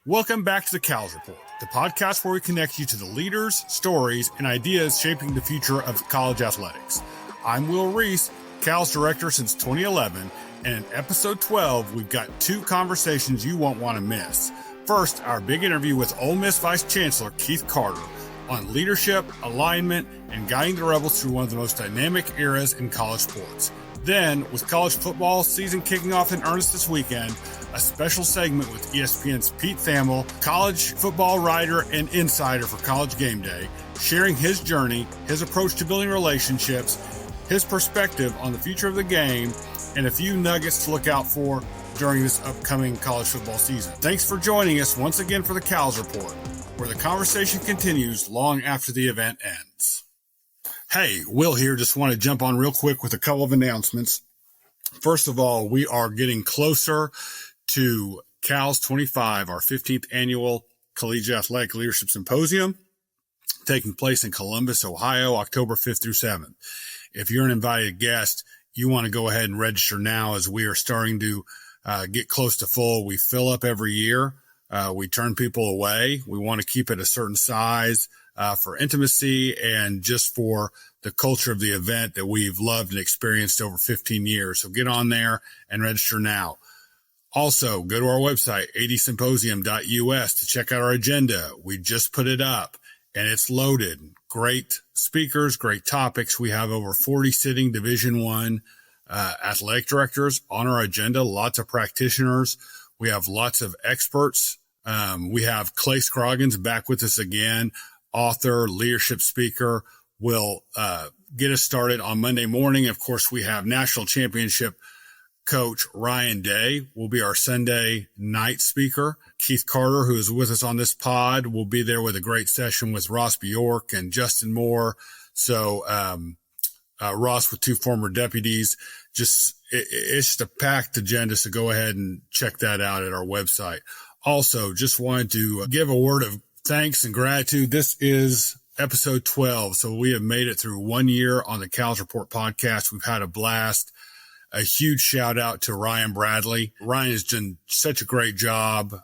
Welcome back to the CALS Report, the podcast where we connect you to the leaders, stories, and ideas shaping the future of college athletics. I'm Will Reese, CALS Director since 2011, and in episode 12, we've got two conversations you won't want to miss. First, our big interview with Ole Miss Vice Chancellor Keith Carter on leadership, alignment, and guiding the Rebels through one of the most dynamic eras in college sports. Then, with college football season kicking off in earnest this weekend, a special segment with ESPN's Pete Thamel, college football writer and insider for College GameDay, sharing his journey, his approach to building relationships, his perspective on the future of the game, and a few nuggets to look out for during this upcoming college football season. Thanks for joining us once again for the CALS Report, where the conversation continues long after the event ends. Hey, Will here. Just want to jump on real quick with a couple of announcements. First of all, we are getting closer to CALS 25, our 15th annual Collegiate Athletic Leadership Symposium, taking place in Columbus, Ohio, October 5th through 7th. If you're an invited guest, you want to go ahead and register now, as we are starting to get close to full. We fill up every year. We turn people away. We want to keep it a certain size for intimacy and just for the culture of the event that we've loved and experienced over 15 years. So get on there and register now. Also, go to our website, adsymposium.us, to check out our agenda. We just put it up and it's loaded. Great speakers, great topics. We have over 40 sitting Division I athletic directors on our agenda, lots of practitioners. We have lots of experts. We have Clay Scroggins back with us again, author, leadership speaker, will get us started on Monday morning. Of course, we have national championship coach Ryan Day will be our Sunday night speaker. Keith Carter, who is with us on this pod, will be there with a great session with Ross Bjork and Justin Moore. So Ross with two former deputies. It's just a packed agenda, so go ahead and check that out at our website. Also, just wanted to give a word of thanks and gratitude. This is episode 12, so we have made it through 1 year on the CALS Report podcast. We've had a blast. A huge shout out to Ryan Bradley. Ryan has done such a great job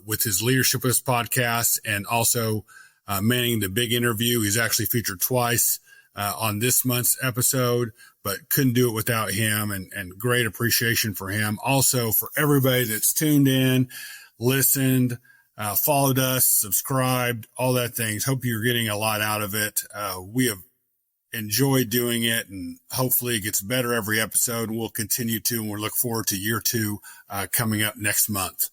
with his leadership of this podcast and also manning the big interview. He's actually featured twice on this month's episode, but couldn't do it without him, and great appreciation for him. Also, for everybody that's tuned in, listened, followed us, subscribed, all that things. Hope you're getting a lot out of it. We have enjoyed doing it, and hopefully it gets better every episode. We'll continue to, and we'll look forward to year 2 coming up next month.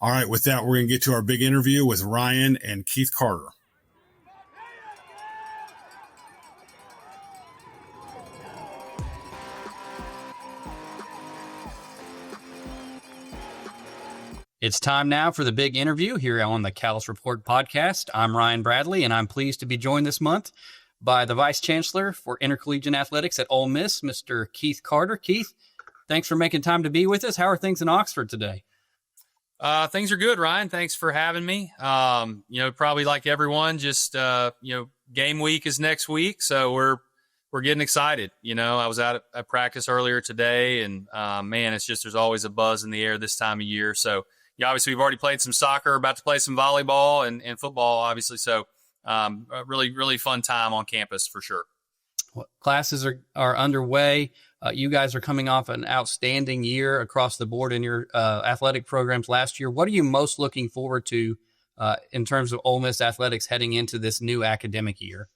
All right, with that, we're going to get to our big interview with Ryan and Keith Carter. It's time now for the big interview here on the CALS Report podcast. I'm Ryan Bradley, and I'm pleased to be joined this month by the Vice Chancellor for Intercollegiate Athletics at Ole Miss, Mr. Keith Carter. Keith, thanks for making time to be with us. How are things in Oxford today? Things are good, Ryan. Thanks for having me. Probably like everyone, just, game week is next week. So we're getting excited. I was out at practice earlier today, and it's just, there's always a buzz in the air this time of year. So obviously we've already played some soccer, about to play some volleyball and football, obviously. So a really, really fun time on campus for sure. Well, classes are underway. You guys are coming off an outstanding year across the board in your athletic programs last year. What are you most looking forward to in terms of Ole Miss athletics heading into this new academic year?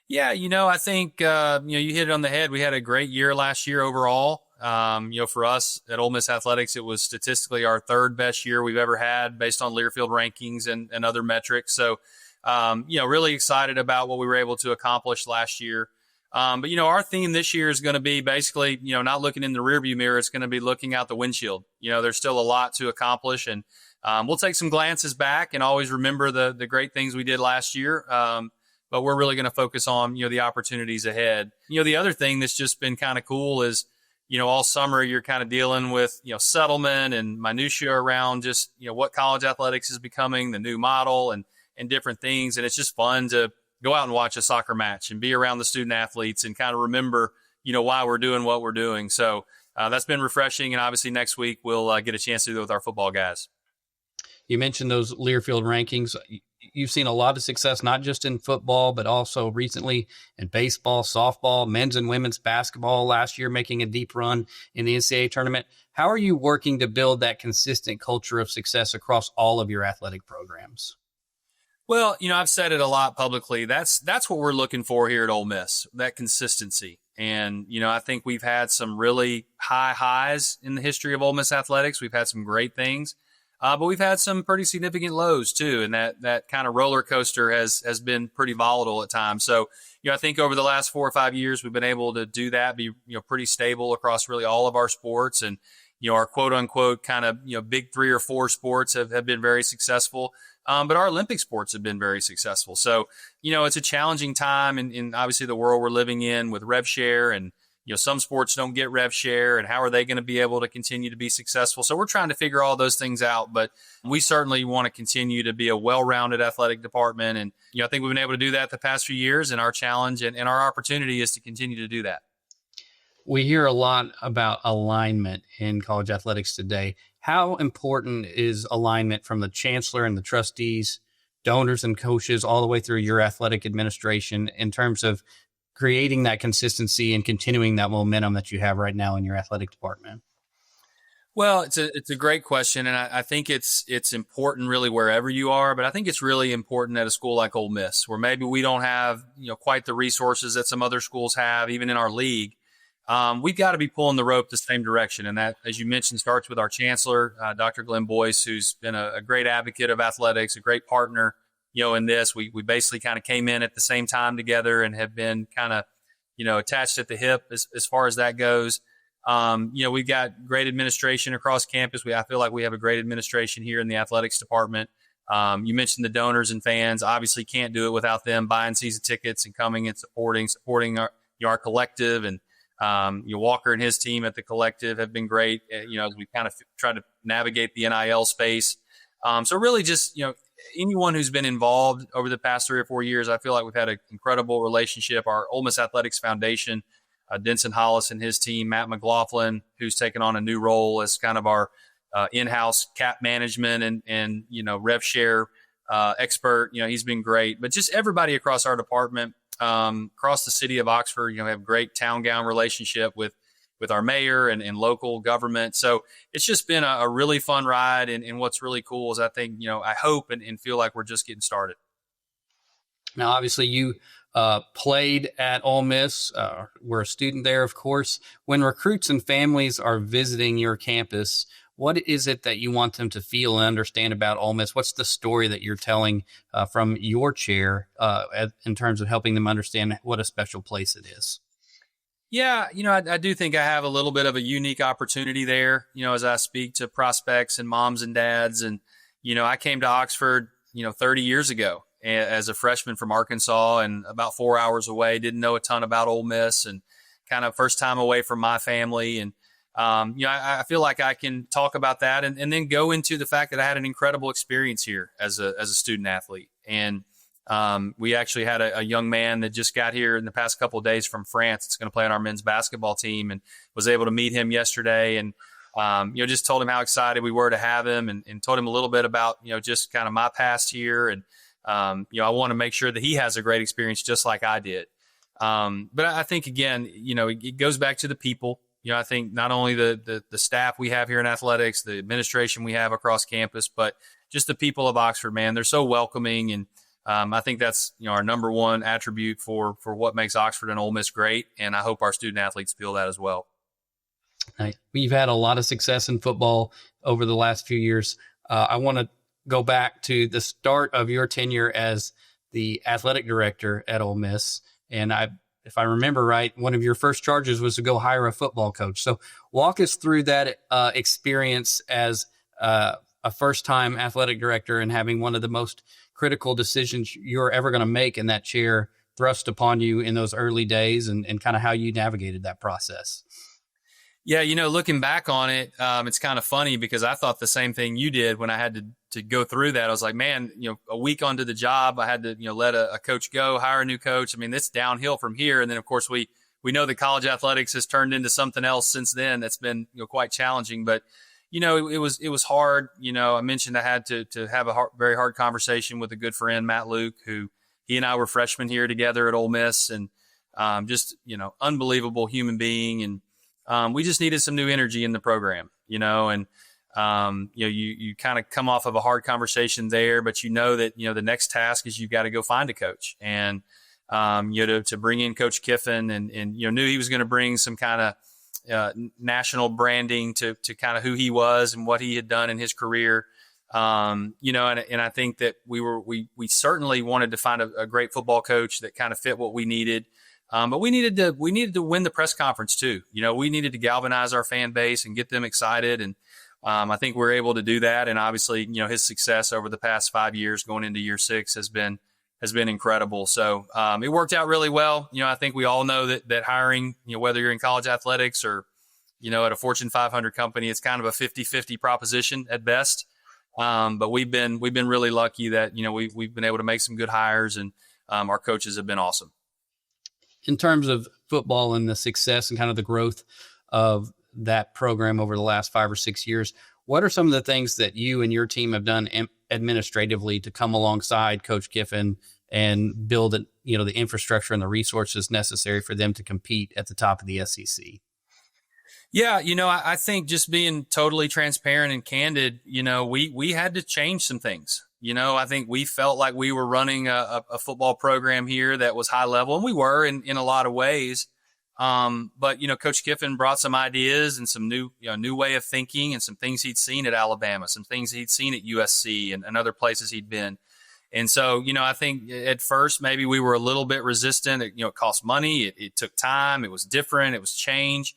Yeah, I think, you hit it on the head. We had a great year last year overall. For us at Ole Miss Athletics, it was statistically our third best year we've ever had based on Learfield rankings and other metrics. So, really excited about what we were able to accomplish last year. But our theme this year is going to be basically, not looking in the rearview mirror. It's going to be looking out the windshield. There's still a lot to accomplish, and we'll take some glances back and always remember the great things we did last year. But we're really going to focus on, the opportunities ahead. The other thing that's just been kind of cool is, all summer you're kind of dealing with, settlement and minutia around just, what college athletics is becoming, the new model and different things. And it's just fun to go out and watch a soccer match and be around the student athletes and kind of remember, why we're doing what we're doing. So that's been refreshing. And obviously next week we'll get a chance to do it with our football guys. You mentioned those Learfield rankings. You've seen a lot of success, not just in football, but also recently in baseball, softball, men's and women's basketball last year, making a deep run in the NCAA tournament. How are you working to build that consistent culture of success across all of your athletic programs? Well, I've said it a lot publicly. That's what we're looking for here at Ole Miss, that consistency. And, I think we've had some really high highs in the history of Ole Miss athletics. We've had some great things, but we've had some pretty significant lows too. And that kind of roller coaster has been pretty volatile at times. So, I think over the last 4 or 5 years, we've been able to do that, be, pretty stable across really all of our sports. And, our quote unquote kind of, big 3 or 4 sports have been very successful. But our Olympic sports have been very successful. So, it's a challenging time in obviously the world we're living in with rev share, and, some sports don't get rev share, and how are they going to be able to continue to be successful? So we're trying to figure all those things out, but we certainly want to continue to be a well-rounded athletic department. And, I think we've been able to do that the past few years, and our challenge and our opportunity is to continue to do that. We hear a lot about alignment in college athletics today. How important is alignment from the chancellor and the trustees, donors and coaches, all the way through your athletic administration in terms of creating that consistency and continuing that momentum that you have right now in your athletic department? Well, it's a great question, and I think it's important really wherever you are, but I think it's really important at a school like Ole Miss, where maybe we don't have quite the resources that some other schools have, even in our league. We've got to be pulling the rope the same direction. And that, as you mentioned, starts with our chancellor, Dr. Glenn Boyce, who's been a great advocate of athletics, a great partner, in this. We basically kind of came in at the same time together and have been kind of, attached at the hip as far as that goes. We've got great administration across campus. I feel like we have a great administration here in the athletics department. You mentioned the donors and fans. Obviously can't do it without them buying season tickets and coming and supporting our collective. And Walker and his team at the collective have been great, as we kind of try to navigate the NIL space. So really just, anyone who's been involved over the past 3 or 4 years, I feel like we've had an incredible relationship. Our Ole Miss Athletics Foundation, Denson Hollis and his team, Matt McLaughlin, who's taken on a new role as kind of our in-house cap management and rev share expert. He's been great. But just everybody across our department, across the city of Oxford, have great town gown relationship with our mayor and local government. So it's just been a really fun ride. And what's really cool is I think, I hope and feel like we're just getting started. Now, obviously you played at Ole Miss, were a student there, of course. When recruits and families are visiting your campus, what is it that you want them to feel and understand about Ole Miss? What's the story that you're telling from your chair in terms of helping them understand what a special place it is? Yeah, I do think I have a little bit of a unique opportunity there, as I speak to prospects and moms and dads. And, I came to Oxford, 30 years ago as a freshman from Arkansas and about 4 hours away, didn't know a ton about Ole Miss and kind of first time away from my family. And I feel like I can talk about that and then go into the fact that I had an incredible experience here as a student athlete. And we actually had a young man that just got here in the past couple of days from France. It's going to play on our men's basketball team, and was able to meet him yesterday. And, just told him how excited we were to have him and told him a little bit about, just kind of my past here. And, I want to make sure that he has a great experience just like I did. But I think, again, it goes back to the people. I think not only the staff we have here in athletics, the administration we have across campus, but just the people of Oxford, man, they're so welcoming. And I think that's, our number one attribute for what makes Oxford and Ole Miss great. And I hope our student athletes feel that as well. We've had a lot of success in football over the last few years. I want to go back to the start of your tenure as the athletic director at Ole Miss. And if I remember right, one of your first charges was to go hire a football coach. So walk us through that experience as a first-time athletic director and having one of the most critical decisions you're ever going to make in that chair thrust upon you in those early days and kind of how you navigated that process. Yeah, looking back on it, it's kind of funny because I thought the same thing you did when I had to go through that. I was like, man, a week onto the job, I had to, let a coach go, hire a new coach. I mean, it's downhill from here. And then, of course, we know that college athletics has turned into something else since then. That's been, quite challenging. But, it was hard. I mentioned I had to have a very hard conversation with a good friend, Matt Luke, who he and I were freshmen here together at Ole Miss, and just, unbelievable human being. And we just needed some new energy in the program, and you kind of come off of a hard conversation there, but that, the next task is you've got to go find a coach, and, to bring in Coach Kiffin, and knew he was going to bring some kind of national branding to kind of who he was and what he had done in his career. And I think that we certainly wanted to find a great football coach that kind of fit what we needed. But we needed to win the press conference too. We needed to galvanize our fan base and get them excited. And I think we're able to do that. And obviously, his success over the past 5 years going into year 6 has been incredible. So it worked out really well. I think we all know that hiring, whether you're in college athletics or, at a Fortune 500 company, it's kind of a 50-50 proposition at best. But we've been really lucky that, we've been able to make some good hires, and our coaches have been awesome. In terms of football and the success and kind of the growth of that program over the last 5 or 6 years, what are some of the things that you and your team have done administratively to come alongside Coach Kiffin and build the infrastructure and the resources necessary for them to compete at the top of the SEC? Yeah, I think just being totally transparent and candid, we had to change some things. I think we felt like we were running a football program here that was high level, and we were in a lot of ways. But Coach Kiffin brought some ideas and some new way of thinking, and some things he'd seen at Alabama, some things he'd seen at USC and other places he'd been. And so, I think at first maybe we were a little bit resistant. It cost money. It took time. It was different. It was change.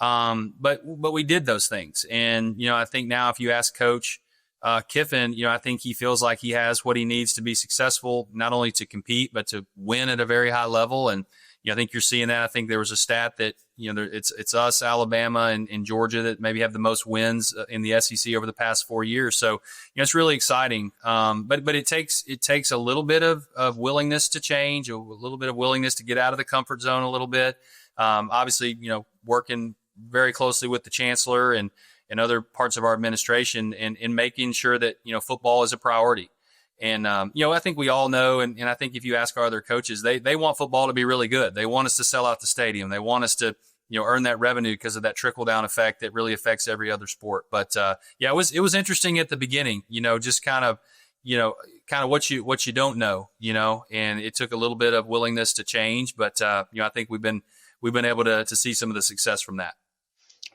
But we did those things. And, I think now if you ask Coach Kiffin, I think he feels like he has what he needs to be successful, not only to compete, but to win at a very high level. And, I think you're seeing that. I think there was a stat that, it's us, Alabama, and Georgia that maybe have the most wins in the SEC over the past 4 years. So, it's really exciting. But it takes a little bit of willingness to change, a little bit of willingness to get out of the comfort zone a little bit. Obviously, working very closely with the chancellor and other parts of our administration, and making sure that, football is a priority. And, I think we all know, and I think if you ask our other coaches, they want football to be really good. They want us to sell out the stadium. They want us to, earn that revenue because of that trickle down effect that really affects every other sport. But, it was interesting at the beginning, just kind of what you don't know, and it took a little bit of willingness to change. But, I think we've been able to see some of the success from that.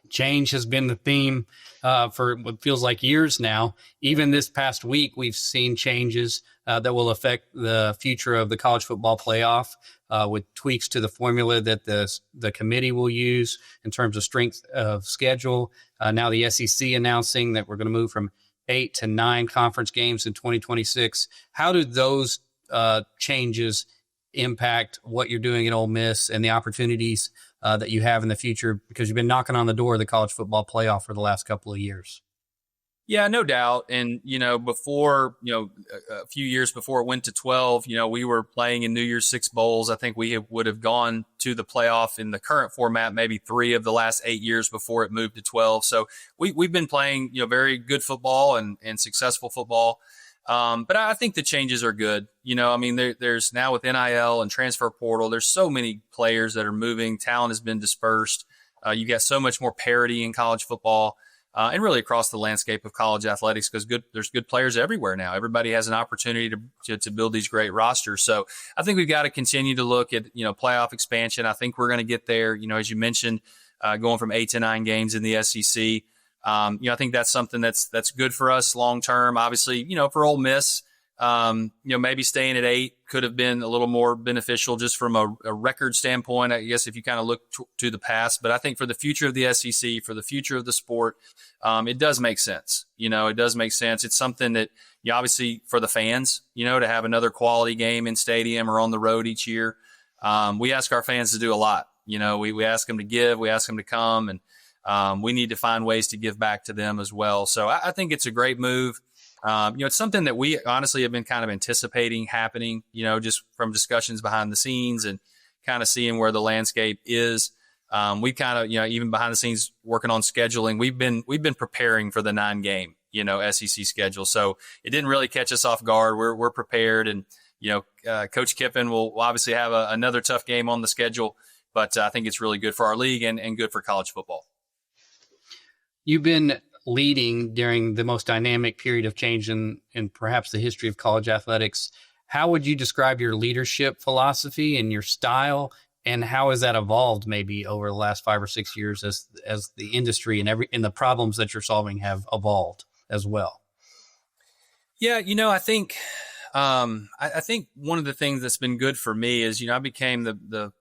Change has been the theme for what feels like years now. Even this past week, we've seen changes that will affect the future of the college football playoff, with tweaks to the formula that the committee will use in terms of strength of schedule. Now the SEC announcing that we're going to move from 8 to 9 conference games in 2026. How do those changes impact what you're doing at Ole Miss and the opportunities that you have in the future, because you've been knocking on the door of the college football playoff for the last couple of years? Yeah, no doubt. And, before, a few years before it went to 12, we were playing in New Year's Six bowls. I think we would have gone to the playoff in the current format, maybe 3 of the last 8 years before it moved to 12. So we've been playing, very good football and successful football. But I think the changes are good. There's now with NIL and transfer portal, there's so many players that are moving. Talent has been dispersed. You got so much more parity in college football, and really across the landscape of college athletics, because there's good players everywhere now. Everybody has an opportunity to build these great rosters. So I think we've got to continue to look at, playoff expansion. I think we're going to get there, as you mentioned, going from 8 to 9 games in the SEC. I think that's something that's good for us long term. Obviously, for Ole Miss, maybe staying at 8 could have been a little more beneficial just from a record standpoint, I guess, if you kind of look to the past. But I think for the future of the SEC, for the future of the sport, it does make sense. It does make sense. It's something that obviously for the fans, to have another quality game in stadium or on the road each year. We ask our fans to do a lot. We ask them to give, we ask them to come, and we need to find ways to give back to them as well. So I think it's a great move. It's something that we honestly have been kind of anticipating happening, just from discussions behind the scenes and kind of seeing where the landscape is. we kind of, even behind the scenes working on scheduling, we've been preparing for the 9-game, SEC schedule. So it didn't really catch us off guard. We're prepared, and, Coach Kiffin will obviously have another tough game on the schedule, but I think it's really good for our league and good for college football. You've been leading during the most dynamic period of change in perhaps the history of college athletics. How would you describe your leadership philosophy and your style, and how has that evolved maybe over the last 5 or 6 years as the industry and the problems that you're solving have evolved as well? Yeah, I think I think one of the things that's been good for me is, I became the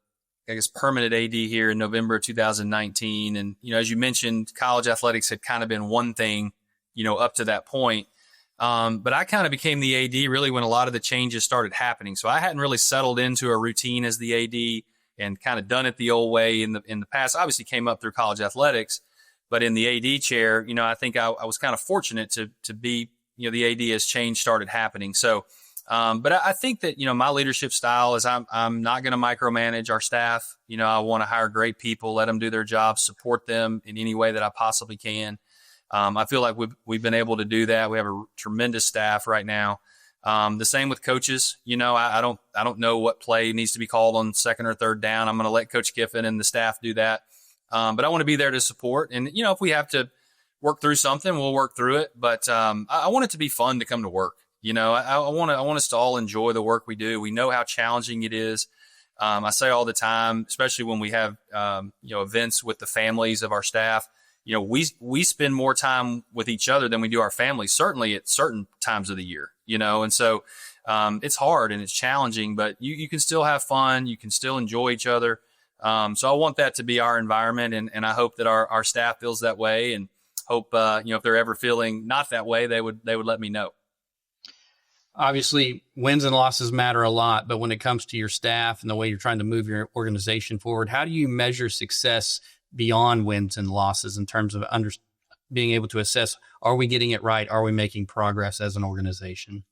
permanent AD here in November of 2019. And, as you mentioned, college athletics had kind of been one thing, up to that point. But I kind of became the AD really when a lot of the changes started happening. So I hadn't really settled into a routine as the AD and kind of done it the old way in the past. Obviously came up through college athletics, but in the AD chair, I think I was kind of fortunate to be, the AD as change started happening. So, but I think that, my leadership style is I'm not going to micromanage our staff. I want to hire great people, let them do their jobs, support them in any way that I possibly can. I feel like we've been able to do that. We have a tremendous staff right now. The same with coaches. I don't know what play needs to be called on second or third down. I'm going to let Coach Kiffin and the staff do that. But I want to be there to support. And, if we have to work through something, we'll work through it. But I want it to be fun to come to work. I want us to all enjoy the work we do. We know how challenging it is. I say all the time, especially when we have, events with the families of our staff, we spend more time with each other than we do our families, certainly at certain times of the year, and so it's hard and it's challenging, but you can still have fun. You can still enjoy each other. So I want that to be our environment. And I hope that our staff feels that way, and hope, if they're ever feeling not that way, they would let me know. Obviously, wins and losses matter a lot, but when it comes to your staff and the way you're trying to move your organization forward, how do you measure success beyond wins and losses in terms of being able to assess, are we getting it right? Are we making progress as an organization?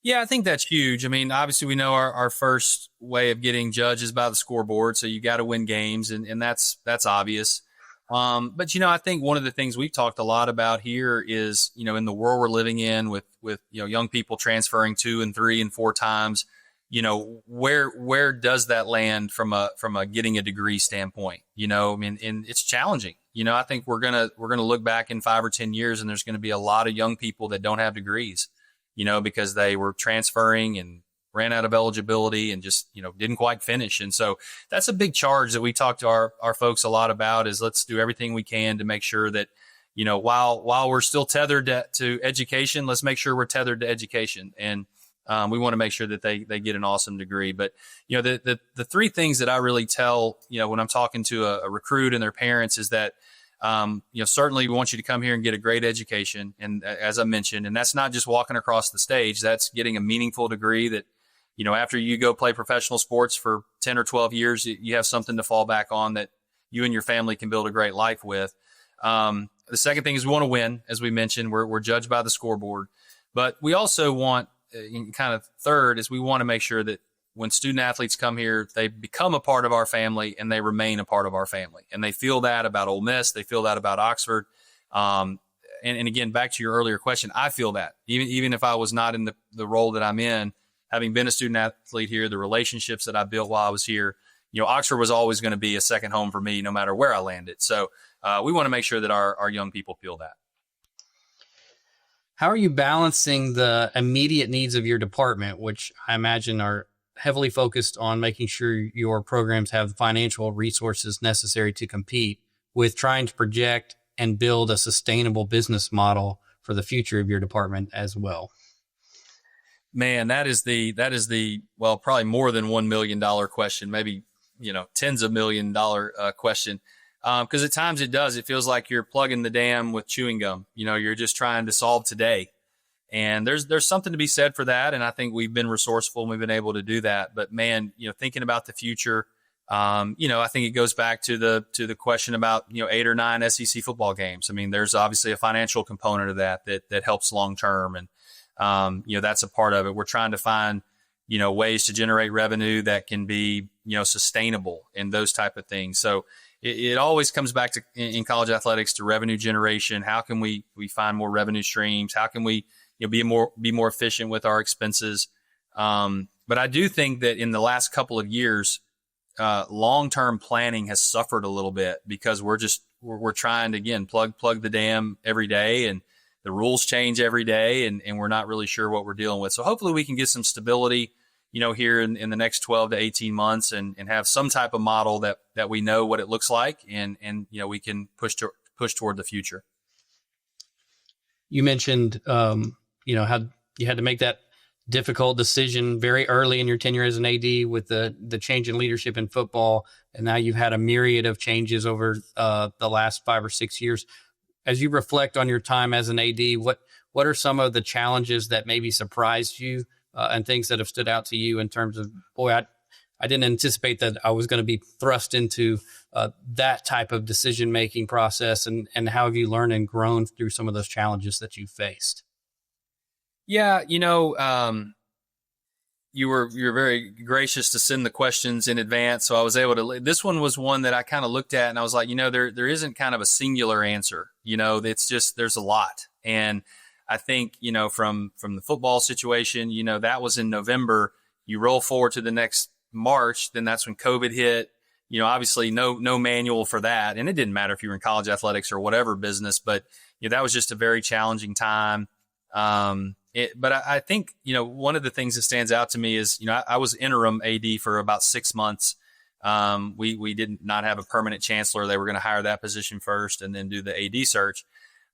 Yeah, I think that's huge. I mean, obviously we know our first way of getting judged is by the scoreboard. So you got to win games, and that's obvious. But, I think one of the things we've talked a lot about here is, in the world we're living in with young people transferring 2 and 3 and 4 times, where does that land from a getting a degree standpoint? And it's challenging. I think we're going to look back in 5 or 10 years, and there's going to be a lot of young people that don't have degrees, because they were transferring and ran out of eligibility and just, didn't quite finish. And so that's a big charge that we talk to our folks a lot about, is let's do everything we can to make sure that, while we're still tethered to education, let's make sure we're tethered to education. And we want to make sure that they get an awesome degree. But, the 3 things that I really tell, when I'm talking to a recruit and their parents is that, certainly we want you to come here and get a great education. And as I mentioned, and that's not just walking across the stage, that's getting a meaningful degree that, after you go play professional sports for 10 or 12 years, you have something to fall back on that you and your family can build a great life with. The second thing is we want to win. As we mentioned, we're judged by the scoreboard, but we also want, kind of third, is we want to make sure that when student athletes come here, they become a part of our family and they remain a part of our family. And they feel that about Ole Miss. They feel that about Oxford. And again, back to your earlier question, I feel that even if I was not in the role that I'm in, having been a student athlete here, the relationships that I built while I was here, Oxford was always going to be a second home for me, no matter where I landed. So we want to make sure that our young people feel that. How are you balancing the immediate needs of your department, which I imagine are heavily focused on making sure your programs have the financial resources necessary to compete, with trying to project and build a sustainable business model for the future of your department as well? Man, that is the well, probably more than $1 million question, maybe, tens of $1 million question. Because at times it feels like you're plugging the dam with chewing gum. You're just trying to solve today. And there's something to be said for that. And I think we've been resourceful and we've been able to do that. But man, thinking about the future, I think it goes back to the question about, 8 or 9 SEC football games. I mean, there's obviously a financial component of that helps long term. And, that's a part of it. We're trying to find, ways to generate revenue that can be, sustainable and those type of things. So it always comes back to in college athletics to revenue generation. How can we find more revenue streams? How can we be more efficient with our expenses? But I do think that in the last couple of years, long-term planning has suffered a little bit because we're trying to, again, plug the dam every day, and the rules change every day, and we're not really sure what we're dealing with. So hopefully we can get some stability, here in the next 12 to 18 months and have some type of model that we know what it looks like, and we can push toward the future. You mentioned, how you had to make that difficult decision very early in your tenure as an AD with the change in leadership in football. And now you've had a myriad of changes over the last 5 or 6 years. As you reflect on your time as an AD, what are some of the challenges that maybe surprised you and things that have stood out to you in terms of, boy, I didn't anticipate that I was going to be thrust into that type of decision-making process, and how have you learned and grown through some of those challenges that you faced? Yeah, you were very gracious to send the questions in advance, so I was able to. This one was one that I kind of looked at, and I was like, there isn't kind of a singular answer. It's just there's a lot, and I think from the football situation, that was in November. You roll forward to the next March, then that's when COVID hit. Obviously no manual for that, and it didn't matter if you were in college athletics or whatever business, but that was just a very challenging time. But I think, one of the things that stands out to me is, I was interim AD for about 6 months. We did not have a permanent chancellor. They were going to hire that position first and then do the AD search.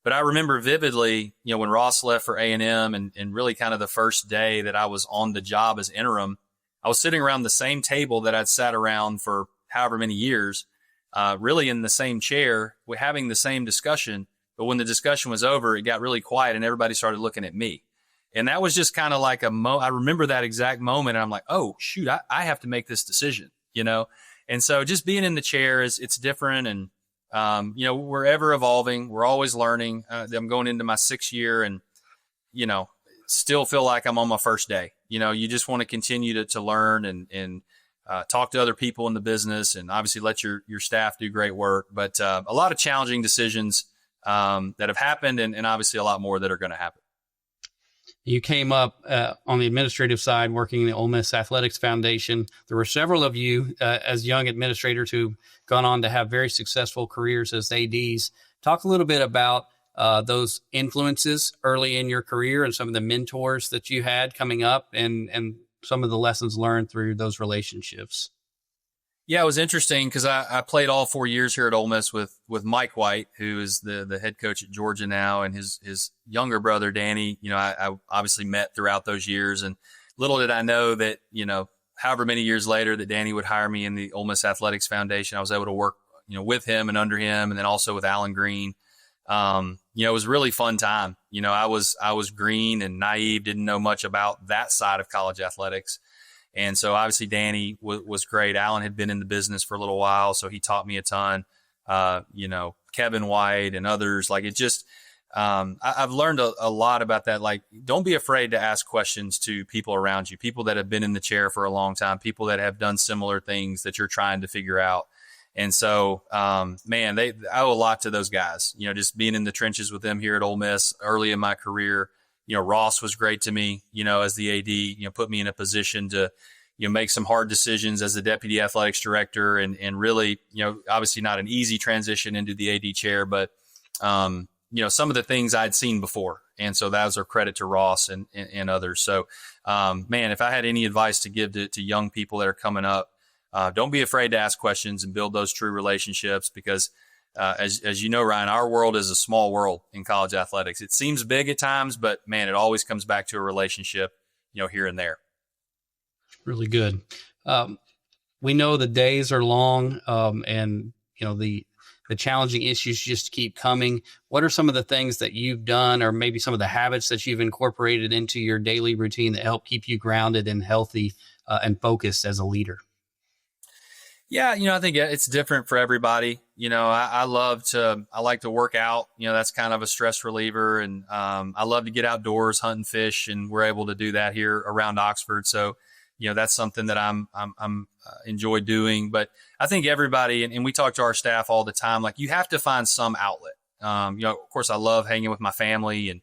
But I remember vividly, when Ross left for A&M and really kind of the first day that I was on the job as interim, I was sitting around the same table that I'd sat around for however many years, really in the same chair, we're having the same discussion. But when the discussion was over, it got really quiet and everybody started looking at me. And that was just kind of like I remember that exact moment. And I'm like, oh, shoot, I have to make this decision, And so just being in the chair it's different. And, we're ever evolving. We're always learning. I'm going into my 6th year and, still feel like I'm on my first day. You just want to continue to learn and talk to other people in the business and obviously let your staff do great work. But a lot of challenging decisions that have happened and obviously a lot more that are going to happen. You came up on the administrative side working in the Ole Miss Athletics Foundation. There were several of you as young administrators who've gone on to have very successful careers as ADs. Talk a little bit about those influences early in your career and some of the mentors that you had coming up and some of the lessons learned through those relationships. Yeah, it was interesting because I played all 4 years here at Ole Miss with Mike White, who is the head coach at Georgia now, and his younger brother, Danny. I obviously met throughout those years, and little did I know that, however many years later that Danny would hire me in the Ole Miss Athletics Foundation. I was able to work, with him and under him, and then also with Alan Green. It was a really fun time. I was green and naive, didn't know much about that side of college athletics. And so obviously Danny was great. Alan had been in the business for a little while, so he taught me a ton. Kevin White and others, like it just, I've learned a lot about that. Like, don't be afraid to ask questions to people around you, people that have been in the chair for a long time, people that have done similar things that you're trying to figure out. And so, I owe a lot to those guys, just being in the trenches with them here at Ole Miss early in my career. Ross was great to me, as the AD, put me in a position to, make some hard decisions as the deputy athletics director and really, obviously not an easy transition into the AD chair, but, some of the things I'd seen before. And so that was a credit to Ross and others. So, if I had any advice to give to young people that are coming up, don't be afraid to ask questions and build those true relationships because, as you know, Ryan, our world is a small world in college athletics. It seems big at times, but man, it always comes back to a relationship, here and there. Really good. We know the days are long, and the challenging issues just keep coming. What are some of the things that you've done, or maybe some of the habits that you've incorporated into your daily routine that help keep you grounded and healthy and focused as a leader? Yeah, I think it's different for everybody. I like to work out. That's kind of a stress reliever. And I love to get outdoors, hunt and fish. And we're able to do that here around Oxford. So that's something that I'm enjoy doing. But I think everybody, and we talk to our staff all the time, like you have to find some outlet. Of course, I love hanging with my family and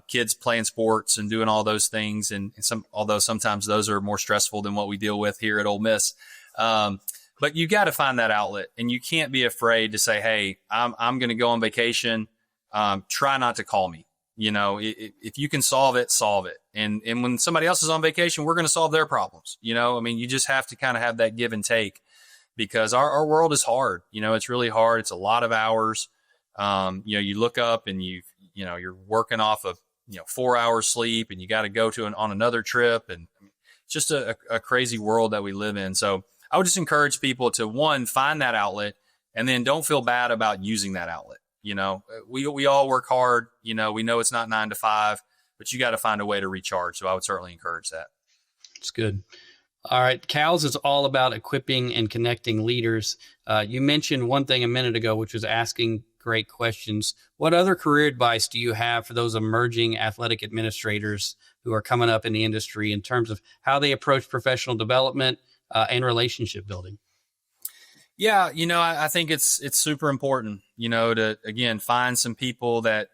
kids playing sports and doing all those things. And although sometimes those are more stressful than what we deal with here at Ole Miss. But you got to find that outlet, and you can't be afraid to say, hey, I'm going to go on vacation. Try not to call me. If you can solve it, solve it. And when somebody else is on vacation, we're going to solve their problems. You just have to kind of have that give and take, because our world is hard. It's really hard. It's a lot of hours. You look up and you're working off of, 4 hours sleep, and you got to go on another trip. And it's just a crazy world that we live in. So I would just encourage people to, one, find that outlet, and then don't feel bad about using that outlet. We all work hard. We know it's not 9 to 5, but you got to find a way to recharge. So I would certainly encourage that. It's good. All right. CALS is all about equipping and connecting leaders. You mentioned one thing a minute ago, which was asking great questions. What other career advice do you have for those emerging athletic administrators who are coming up in the industry in terms of how they approach professional development and relationship building? Yeah, I think it's super important, to, again, find some people that,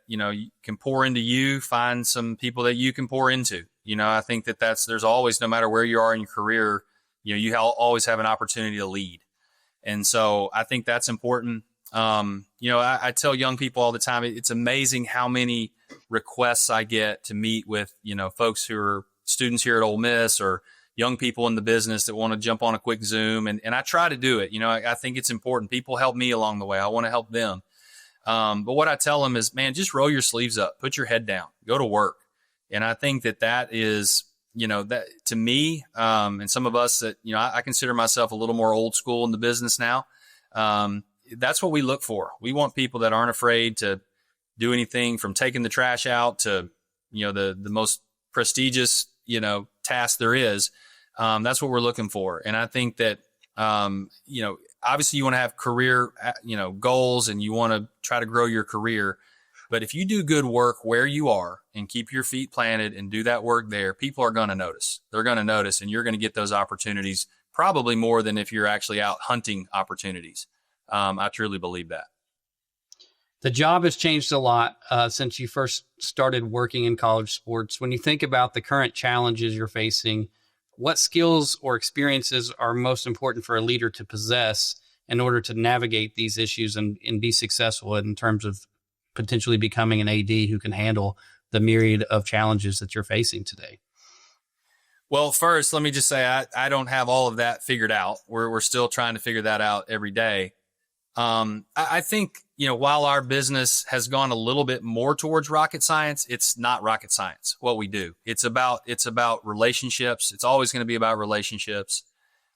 can pour into you, find some people that you can pour into. I think there's always, no matter where you are in your career, you always have an opportunity to lead. And so I think that's important. I tell young people all the time, it's amazing how many requests I get to meet with, folks who are students here at Ole Miss or young people in the business that want to jump on a quick Zoom. And I try to do it. I think it's important. People help me along the way. I want to help them. But what I tell them is, man, just roll your sleeves up, put your head down, go to work. And I think that is, that to me, and some of us that, I consider myself a little more old school in the business now. That's what we look for. We want people that aren't afraid to do anything from taking the trash out to, the most prestigious, task there is. That's what we're looking for. And I think that, obviously you want to have career, goals, and you want to try to grow your career. But if you do good work where you are and keep your feet planted and do that work there, people are going to notice. They're going to notice, and you're going to get those opportunities probably more than if you're actually out hunting opportunities. I truly believe that. The job has changed a lot since you first started working in college sports. When you think about the current challenges you're facing, what skills or experiences are most important for a leader to possess in order to navigate these issues and be successful in terms of potentially becoming an AD who can handle the myriad of challenges that you're facing today? Well, first, let me just say I don't have all of that figured out. We're still trying to figure that out every day. I think, while our business has gone a little bit more towards rocket science, it's not rocket science, what we do. It's about relationships. It's always going to be about relationships.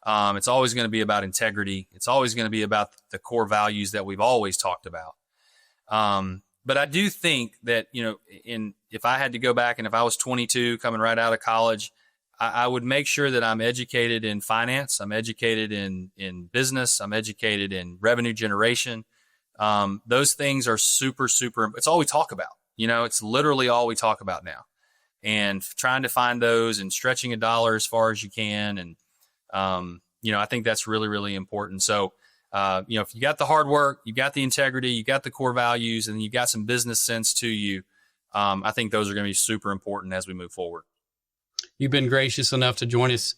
It's always going to be about integrity. It's always going to be about the core values that we've always talked about. But I do think that, if I had to go back and if I was 22 coming right out of college, I would make sure that I'm educated in finance. I'm educated in business. I'm educated in revenue generation. Those things are super, super. It's all we talk about. It's literally all we talk about now, and trying to find those and stretching a dollar as far as you can. And, I think that's really, really important. So, if you got the hard work, you got the integrity, you got the core values, and you got some business sense to you, I think those are going to be super important as we move forward. You've been gracious enough to join us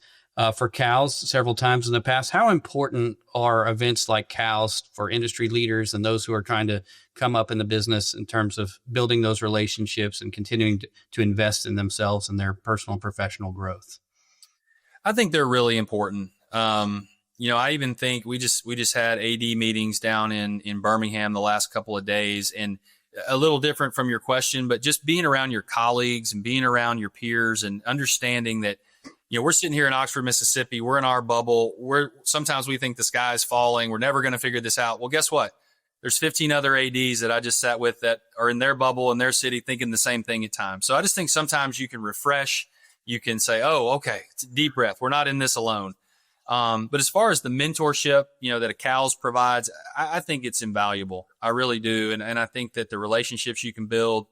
for CALS several times in the past. How important are events like CALS for industry leaders and those who are trying to come up in the business in terms of building those relationships and continuing to invest in themselves and their personal and professional growth? I think they're really important. I even think we just had AD meetings down in Birmingham the last couple of days, and a little different from your question, but just being around your colleagues and being around your peers and understanding that, we're sitting here in Oxford, Mississippi, we're in our bubble. Sometimes we think the sky is falling. We're never going to figure this out. Well, guess what? There's 15 other ADs that I just sat with that are in their bubble in their city thinking the same thing at times. So I just think sometimes you can refresh. You can say, oh, okay, it's a deep breath. We're not in this alone. But as far as the mentorship, that a CALS provides, I think it's invaluable. I really do. And I think that the relationships you can build,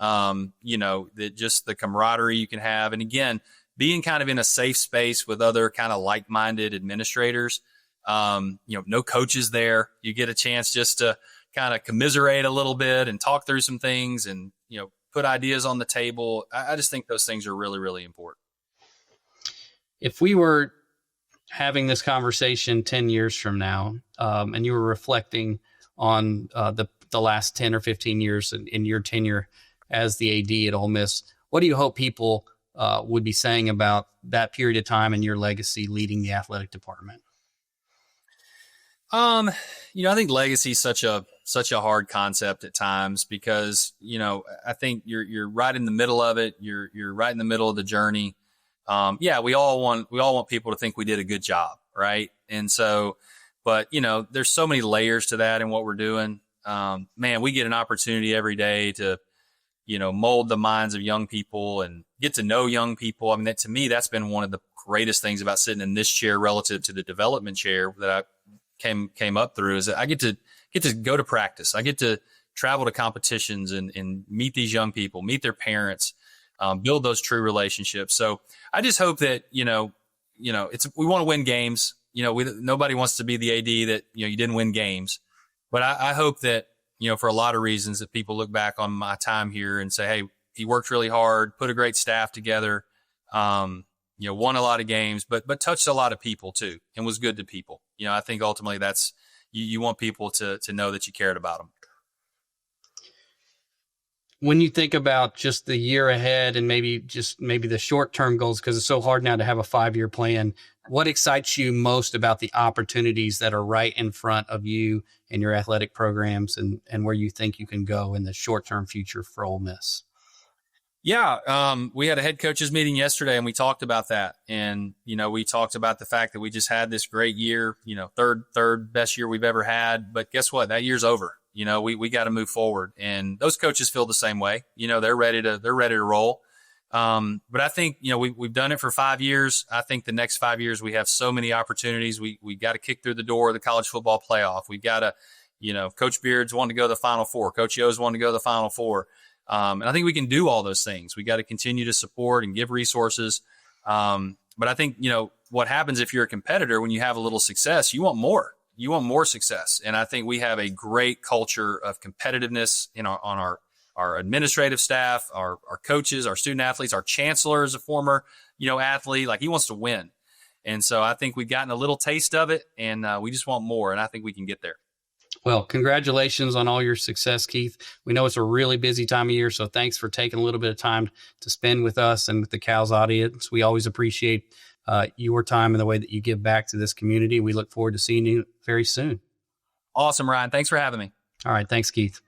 that just the camaraderie you can have. And again, being kind of in a safe space with other kind of like-minded administrators. No coaches there. You get a chance just to kind of commiserate a little bit and talk through some things and, put ideas on the table. I just think those things are really, really important. If we were having this conversation 10 years from now, and you were reflecting on the last 10 or 15 years in your tenure as the AD at Ole Miss, what do you hope people would be saying about that period of time and your legacy leading the athletic department? I think legacy is such a hard concept at times because, I think you're right in the middle of it. You're right in the middle of the journey. We all want people to think we did a good job. Right. And so, but there's so many layers to that in what we're doing. We get an opportunity every day to, mold the minds of young people and get to know young people. I mean, to me, that's been one of the greatest things about sitting in this chair relative to the development chair that I came up through is that I get to go to practice. I get to travel to competitions and meet these young people, meet their parents, build those true relationships. So I just hope that, we want to win games. Nobody wants to be the AD that, you didn't win games, but I hope that, for a lot of reasons that people look back on my time here and say, hey, he worked really hard, put a great staff together, won a lot of games, but touched a lot of people too and was good to people. I think ultimately that's, you want people to know that you cared about them. When you think about just the year ahead and maybe the short-term goals, because it's so hard now to have a 5-year plan, what excites you most about the opportunities that are right in front of you and your athletic programs and where you think you can go in the short-term future for Ole Miss? Yeah. We had a head coaches meeting yesterday and we talked about that. And, we talked about the fact that we just had this great year, third best year we've ever had. But guess what? That year's over. We got to move forward. And those coaches feel the same way. They're ready to roll. But I think, we've done it for 5 years. I think the next 5 years we have so many opportunities. We got to kick through the door of the college football playoff. We got to, Coach Beard's wanted to go to the Final Four. Coach Yo's wanted to go to the Final Four. And I think we can do all those things. We got to continue to support and give resources. But I think, what happens if you're a competitor, when you have a little success, you want more. You want more success. And I think we have a great culture of competitiveness on our administrative staff, our coaches, our student athletes. Our chancellor is a former, athlete. Like, he wants to win. And so I think we've gotten a little taste of it, and we just want more. And I think we can get there. Well, congratulations on all your success, Keith. We know it's a really busy time of year, so thanks for taking a little bit of time to spend with us and with the CALS audience. We always appreciate your time and the way that you give back to this community. We look forward to seeing you very soon. Awesome, Ryan. Thanks for having me. All right. Thanks, Keith.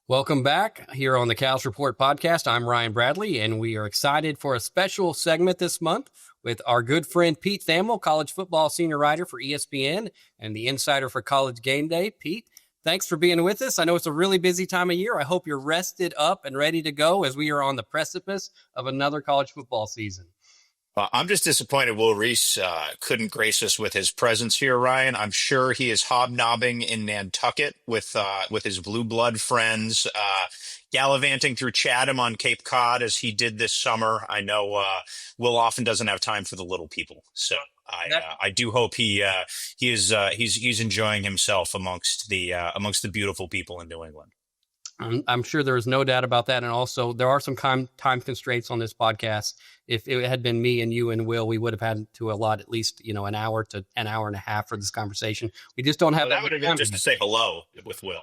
Welcome back here on the CALS Report podcast. I'm Ryan Bradley, and we are excited for a special segment this month with our good friend Pete Thamel, college football senior writer for ESPN and the insider for College GameDay. Pete, thanks for being with us. I know it's a really busy time of year. I hope you're rested up and ready to go as we are on the precipice of another college football season. I'm just disappointed Will Reese couldn't grace us with his presence here, Ryan. I'm sure he is hobnobbing in Nantucket with his blue blood friends, gallivanting through Chatham on Cape Cod as he did this summer. I know Will often doesn't have time for the little people, so I do hope he's enjoying himself amongst the beautiful people in New England. I'm sure there is no doubt about that. And also there are some time constraints on this podcast. If it had been me and you and Will, we would have had to allot at least, an hour to an hour and a half for this conversation. We just don't have that would have been just to say hello with Will.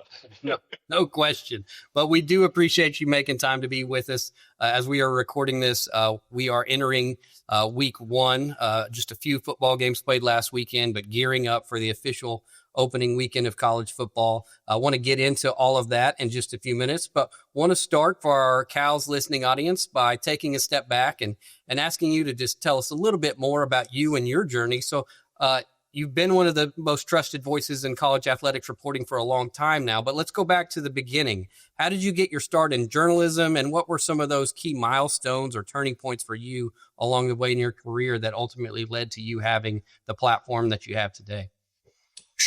No question. But we do appreciate you making time to be with us. As we are recording this, we are entering week 1, just a few football games played last weekend, but gearing up for the official opening weekend of college football. I want to get into all of that in just a few minutes, but want to start for our CALS listening audience by taking a step back and asking you to just tell us a little bit more about you and your journey. So you've been one of the most trusted voices in college athletics reporting for a long time now, but let's go back to the beginning. How did you get your start in journalism, and what were some of those key milestones or turning points for you along the way in your career that ultimately led to you having the platform that you have today?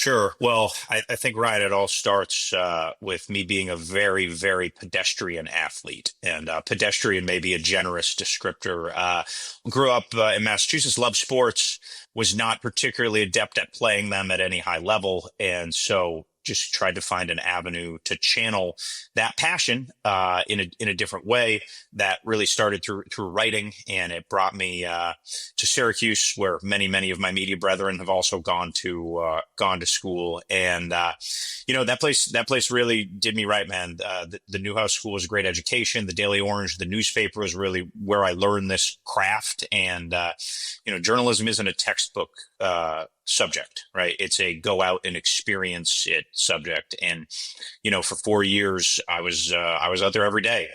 Sure. Well, I think, Ryan, it all starts with me being a very, very pedestrian athlete. And pedestrian may be a generous descriptor. Grew up in Massachusetts, loved sports, was not particularly adept at playing them at any high level. And so just tried to find an avenue to channel that passion in a different way. That really started through writing, and it brought me to Syracuse, where many of my media brethren have also gone to school. And that place really did me right, man. The Newhouse School was a great education. The Daily Orange, the newspaper, was really where I learned this craft. And journalism isn't a textbook subject, right? It's a go out and experience it subject. And for 4 years I was out there every day.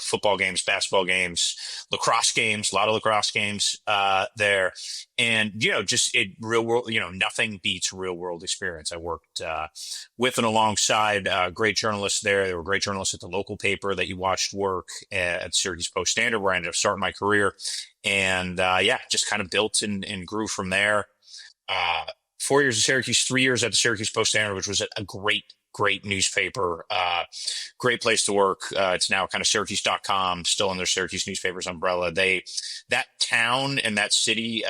Football games, basketball games, lacrosse games, a lot of lacrosse games there. And, just real world, nothing beats real world experience. I worked with and alongside great journalists there. There were great journalists at the local paper that you watched work at Syracuse Post-Standard, where I ended up starting my career. And just kind of built and grew from there. 4 years at Syracuse, 3 years at the Syracuse Post-Standard, which was a great newspaper, great place to work. It's now kind of Syracuse.com, still under Syracuse newspapers umbrella. That town and that city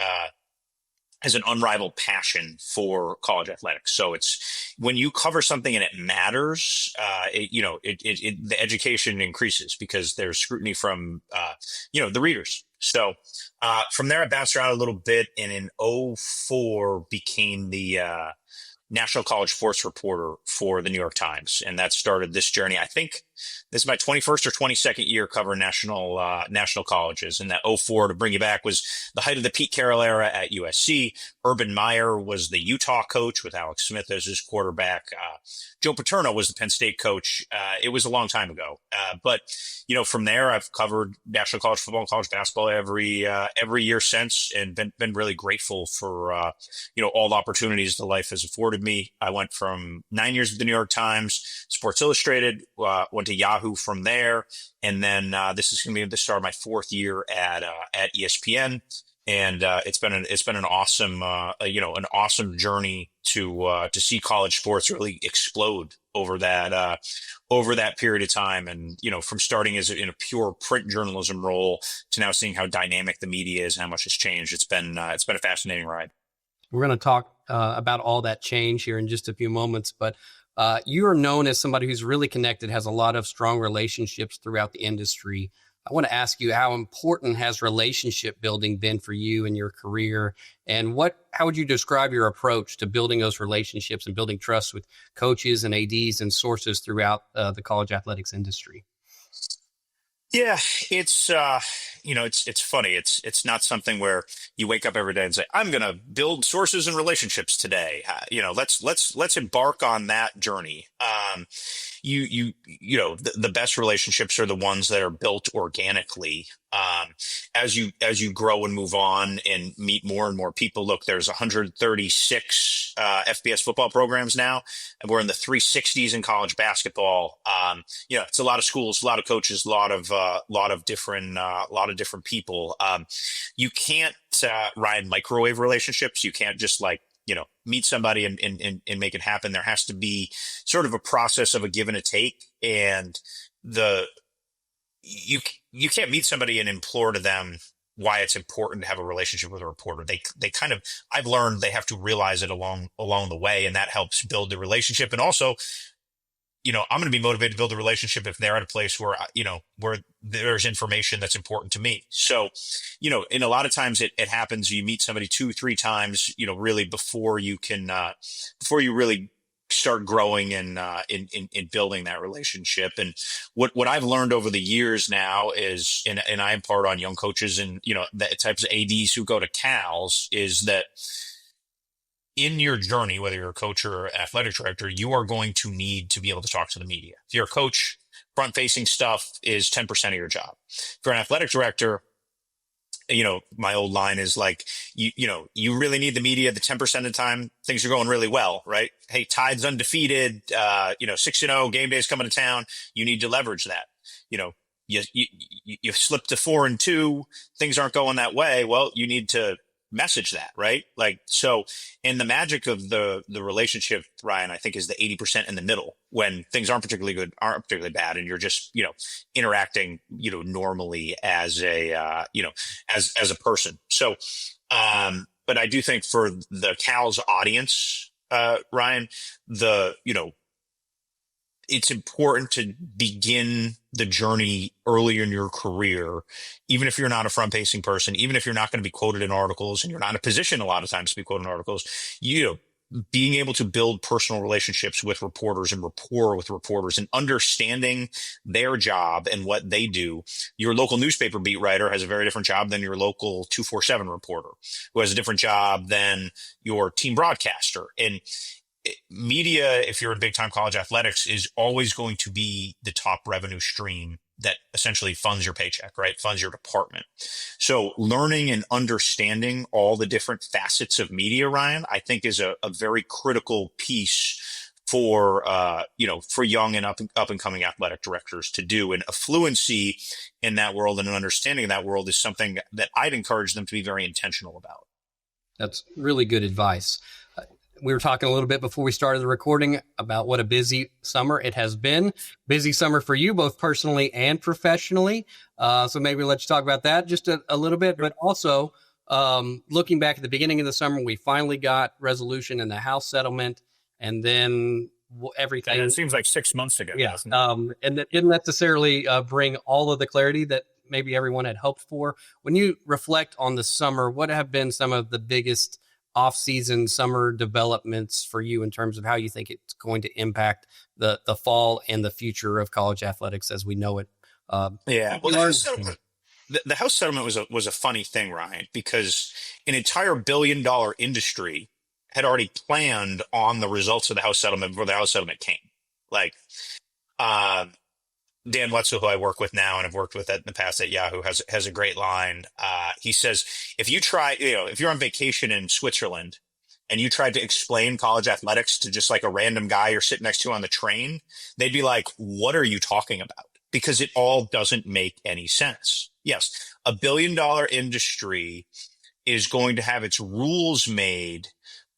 has an unrivaled passion for college athletics. So it's when you cover something and it matters, the education increases because there's scrutiny from, the readers. So from there, I bounced around a little bit, and in '04 became the national college sports reporter for the New York Times. And that started this journey. I think this is my 21st or 22nd year covering national colleges. And that '04, to bring you back, was the height of the Pete Carroll era at USC. Urban Meyer was the Utah coach with Alex Smith as his quarterback. Joe Paterno was the Penn State coach. It was a long time ago. But from there, I've covered national college football and college basketball every year since, and been really grateful for, all the opportunities the life has afforded me. I went from 9 years with the New York Times, Sports Illustrated, went to Yahoo from there. And then this is going to be the start of my fourth year at ESPN. And it's been an awesome, an awesome journey to see college sports really explode over that period of time. And from starting in a pure print journalism role to now seeing how dynamic the media is and how much has changed, it's been a fascinating ride. We're going to talk about all that change here in just a few moments, but you are known as somebody who's really connected, has a lot of strong relationships throughout the industry. I want to ask you, how important has relationship building been for you in your career? And how would you describe your approach to building those relationships and building trust with coaches and ADs and sources throughout the college athletics industry? Yeah, it's it's funny. It's not something where you wake up every day and say, I'm going to build sources and relationships today. Let's embark on that journey. The best relationships are the ones that are built organically. As you grow and move on and meet more and more people. Look, there's 136 FBS football programs now, and we're in the 360s in college basketball. It's a lot of schools, a lot of coaches, a lot of different people. You can't ride microwave relationships. You can't just meet somebody and make it happen. There has to be sort of a process of a give and a take, and you can't meet somebody and implore to them why it's important to have a relationship with a reporter. They kind of, I've learned they have to realize it along the way, and that helps build the relationship. And also, I'm going to be motivated to build a relationship if they're at a place where, where there's information that's important to me. So, in a lot of times it happens, you meet somebody 2-3 times, really before you really start growing and in building that relationship. And what I've learned over the years now is, and I impart on young coaches and, the types of ADs who go to CALS, is that in your journey, whether you're a coach or athletic director, you are going to need to be able to talk to the media. If you're a coach, front-facing stuff is 10% of your job. If you're an athletic director, my old line is you really need the media the 10% of the time things are going really well, right? Hey, Tide's undefeated, 6-0, game day's coming to town. You need to leverage that. You slip to 4-2, things aren't going that way. Well, you need to message that, right? Like, so, and the magic of the relationship, Ryan, I think is the 80% in the middle when things aren't particularly good, aren't particularly bad. And you're just, interacting, normally as a, as a person. So, but I do think for the CALS audience, Ryan, it's important to begin the journey earlier in your career, even if you're not a front-facing person, even if you're not going to be quoted in articles and you're not in a position a lot of times to be quoted in articles, being able to build personal relationships with reporters and rapport with reporters and understanding their job and what they do. Your local newspaper beat writer has a very different job than your local 247 reporter, who has a different job than your team broadcaster. And media, if you're in big time college athletics, is always going to be the top revenue stream that essentially funds your paycheck, right? Funds your department. So learning and understanding all the different facets of media, Ryan, I think is a very critical piece for, for young and up and coming athletic directors to do. And a fluency in that world and an understanding of that world is something that I'd encourage them to be very intentional about. That's really good advice. We were talking a little bit before we started the recording about what a busy summer it has been. Busy summer for you, both personally and professionally. So maybe let's talk about that just a little bit. But also, looking back at the beginning of the summer, we finally got resolution in the House settlement, and then everything. And it seems like 6 months ago. Yeah, and that didn't necessarily bring all of the clarity that maybe everyone had hoped for. When you reflect on the summer, what have been some of the biggest off-season summer developments for you in terms of how you think it's going to impact the fall and the future of college athletics as we know it? Well, the House settlement was a funny thing, Ryan, because an entire $1 billion industry had already planned on the results of the House settlement before the House settlement came. Like, Dan Wetzel, who I work with now and have worked with in the past at Yahoo, has a great line. He says, if you're on vacation in Switzerland and you tried to explain college athletics to just like a random guy you're sitting next to on the train, they'd be like, what are you talking about? Because it all doesn't make any sense. Yes, $1 billion industry is going to have its rules made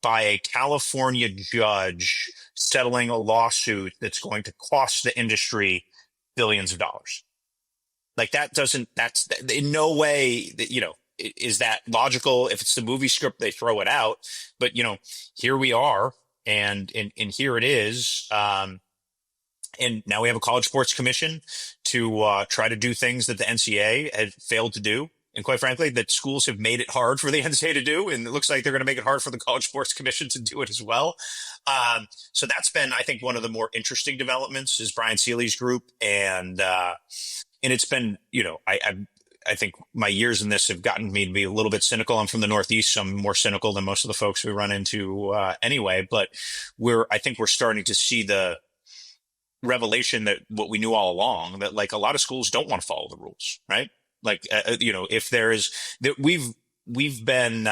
by a California judge settling a lawsuit that's going to cost the industry billions of dollars. Like that's in no way that, is that logical? If it's the movie script, they throw it out, but here we are and here it is. And now we have a college sports commission to try to do things that the NCAA had failed to do. And quite frankly, that schools have made it hard for the NCAA to do. And it looks like they're going to make it hard for the College Sports Commission to do it as well. So that's been, I think, one of the more interesting developments is Brian Seeley's group. And it's been, I think my years in this have gotten me to be a little bit cynical. I'm from the Northeast, so I'm more cynical than most of the folks we run into anyway. But I think we're starting to see the revelation that what we knew all along, that like a lot of schools don't want to follow the rules, right? Like, if there is that we've been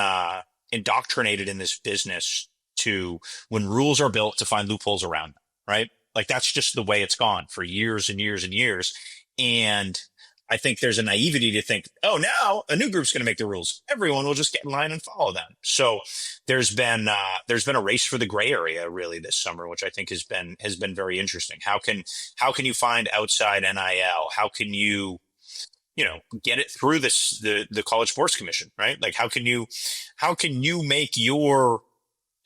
indoctrinated in this business to when rules are built to find loopholes around them, right? Like that's just the way it's gone for years and years and years. And I think there's a naivety to think, oh, now a new group's going to make the rules. Everyone will just get in line and follow them. So there's been a race for the gray area really this summer, which I think has been very interesting. How can you find outside NIL? How can you get it through the College Sports Commission, right? Like how can you make your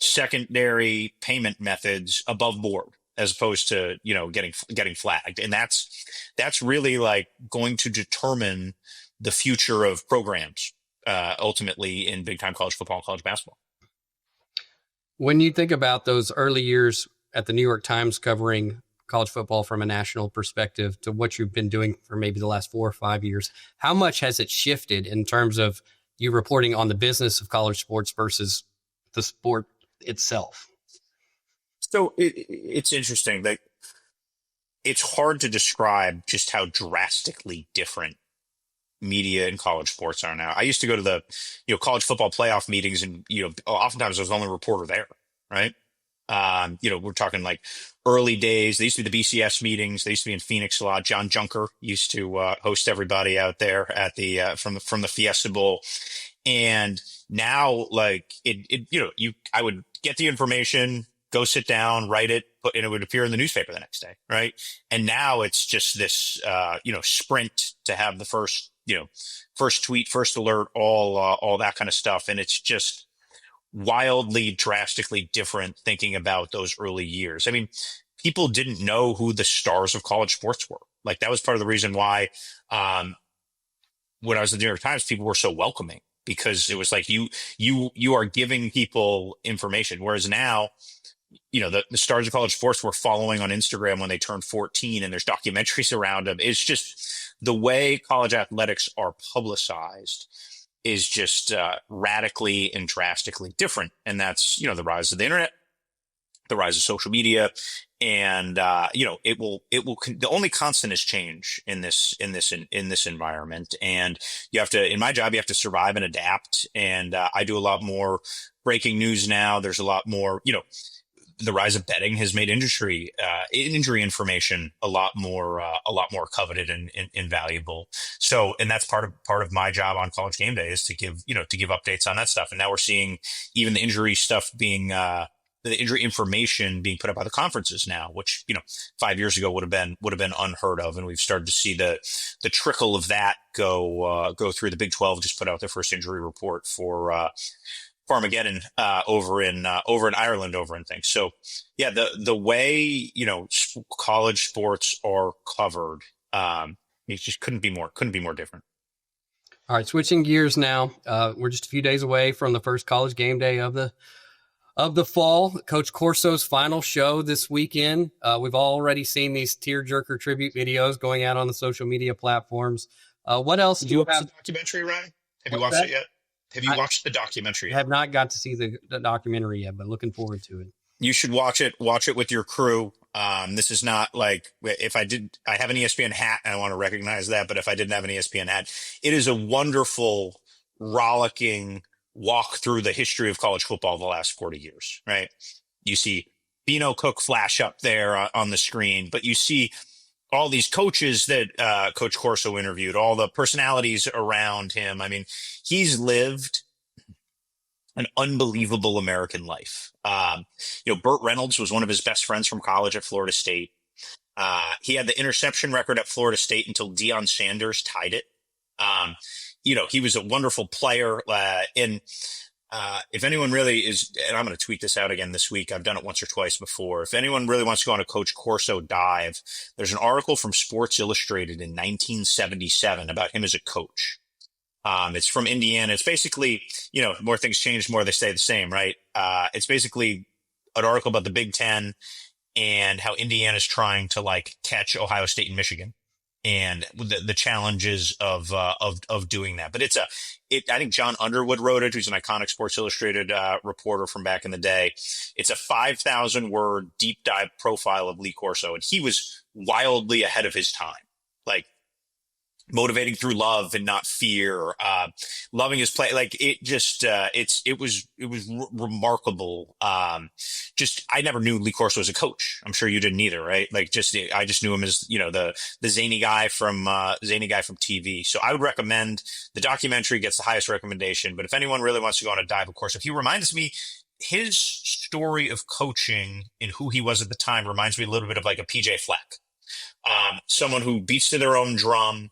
secondary payment methods above board as opposed to, getting flagged? And that's really like going to determine the future of programs, ultimately in big time college football and college basketball. When you think about those early years at the New York Times covering college football from a national perspective to what you've been doing for maybe the last 4 or 5 years, how much has it shifted in terms of you reporting on the business of college sports versus the sport itself? So it's interesting that it's hard to describe just how drastically different media and college sports are now. I used to go to the, college football playoff meetings and, oftentimes I was the only reporter there, right? We're talking like early days. They used to be the BCS meetings. They used to be in Phoenix a lot. John Junker used to host everybody out there at the from the Fiesta Bowl. And now, like I would get the information, go sit down, write it, and it would appear in the newspaper the next day, right? And now it's just this, sprint to have the first tweet, first alert, all that kind of stuff, and it's just wildly, drastically different thinking about those early years. I mean, people didn't know who the stars of college sports were. Like that was part of the reason why, when I was at the New York Times, people were so welcoming, because it was like you are giving people information. Whereas now, the stars of college sports we're following on Instagram when they turn 14, and there's documentaries around them. It's just the way college athletics are publicized is just radically and drastically different. And that's, the rise of the internet, the rise of social media. And, the only constant is change in this environment. And in my job, you have to survive and adapt. And, I do a lot more breaking news now. There's a lot more, the rise of betting has made injury information a lot more coveted and valuable. So, and that's part of my job on College GameDay is to give updates on that stuff. And now we're seeing even the injury stuff being, the injury information being put up by the conferences now, which, 5 years ago would have been unheard of. And we've started to see the trickle of that go through. The Big 12 just put out their first injury report for Armageddon over in Ireland and things. So yeah, the way college sports are covered, it just couldn't be more different. All right, switching gears now. We're just a few days away from the first College GameDay of the fall. Coach Corso's final show this weekend. We've already seen these tearjerker tribute videos going out on the social media platforms. What else do you have? The documentary, Ryan? Have you watched it yet? Have you watched the documentary? I have not got to see the documentary yet, but looking forward to it. You should watch it with your crew. This is not like I have an ESPN hat and I want to recognize that, but if I didn't have an ESPN hat, it is a wonderful, rollicking walk through the history of college football the last 40 years, right? You see Bino Cook flash up there on the screen, but you see all these coaches that Coach Corso interviewed, all the personalities around him. I mean, he's lived an unbelievable American life. Burt Reynolds was one of his best friends from college at Florida State. He had the interception record at Florida State until Deion Sanders tied it. He was a wonderful player. If anyone really is, and I'm going to tweet this out again this week, I've done it once or twice before. If anyone really wants to go on a Coach Corso dive, there's an article from Sports Illustrated in 1977 about him as a coach. It's from Indiana. It's basically, more things change, more they stay the same, right? It's basically an article about the Big Ten and how Indiana's trying to catch Ohio State and Michigan, and the challenges of doing that. But I think John Underwood wrote it, who's an iconic Sports Illustrated reporter from back in the day. It's a 5,000-word deep dive profile of Lee Corso, and he was wildly ahead of his time. Motivating through love and not fear, loving his play. It was remarkable. I never knew Lee Corso as a coach. I'm sure you didn't either, right? I just knew him as, the zany guy from TV. So I would recommend the documentary. Gets the highest recommendation, but if anyone really wants to go on a dive, of course, if he reminds me, his story of coaching and who he was at the time reminds me a little bit of like a PJ Fleck. Someone who beats to their own drum,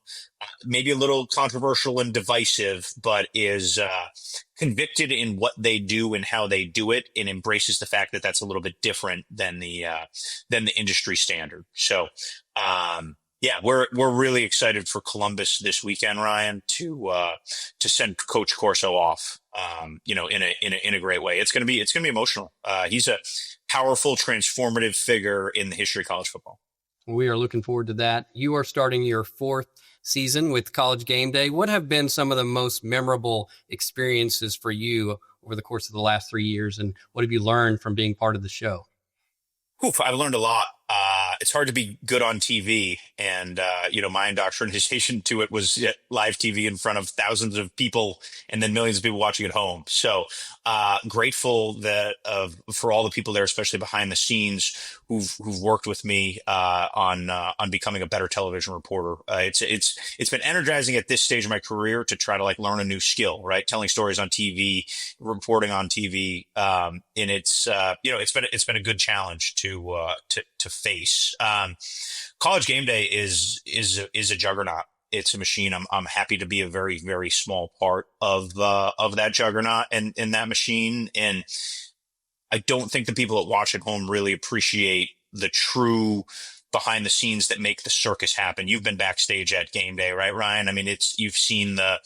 maybe a little controversial and divisive, but is convicted in what they do and how they do it, and embraces the fact that that's a little bit different than the industry standard. So, we're really excited for Columbus this weekend, Ryan, to send Coach Corso off, in a great way. It's gonna be emotional. He's a powerful, transformative figure in the history of college football. We are looking forward to that. You are starting your fourth season with College GameDay. What have been some of the most memorable experiences for you over the course of the last 3 years, and what have you learned from being part of the show? I've learned a lot. it's hard to be good on TV. And, my indoctrination to it was live TV in front of thousands of people and then millions of people watching at home. So grateful for all the people there, especially behind the scenes, who've worked with me on becoming a better television reporter. It's been energizing at this stage of my career to try to learn a new skill, right? Telling stories on TV, reporting on TV, and it's been a good challenge to face. College GameDay is a juggernaut. It's a machine. I'm happy to be a very, very small part of that juggernaut and in that machine. And I don't think the people that watch at home really appreciate the true behind the scenes that make the circus happen. You've been backstage at GameDay, right, Ryan? I mean, you've seen the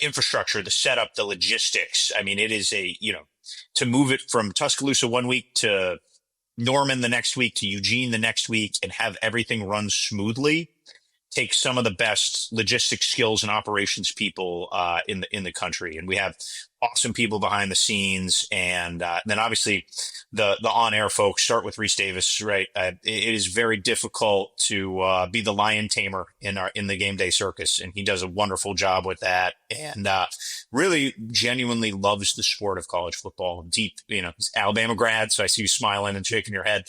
infrastructure, the setup, the logistics. I mean, it is to move it from Tuscaloosa one week to Norman the next week to Eugene the next week and have everything run smoothly takes some of the best logistics skills and operations people in the country. And we have awesome people behind the scenes. And then obviously the on-air folks, start with Reese Davis, right? It is very difficult to be the lion tamer in the GameDay circus. And he does a wonderful job with that. And really genuinely loves the sport of college football. Deep, he's Alabama grad. So I see you smiling and shaking your head.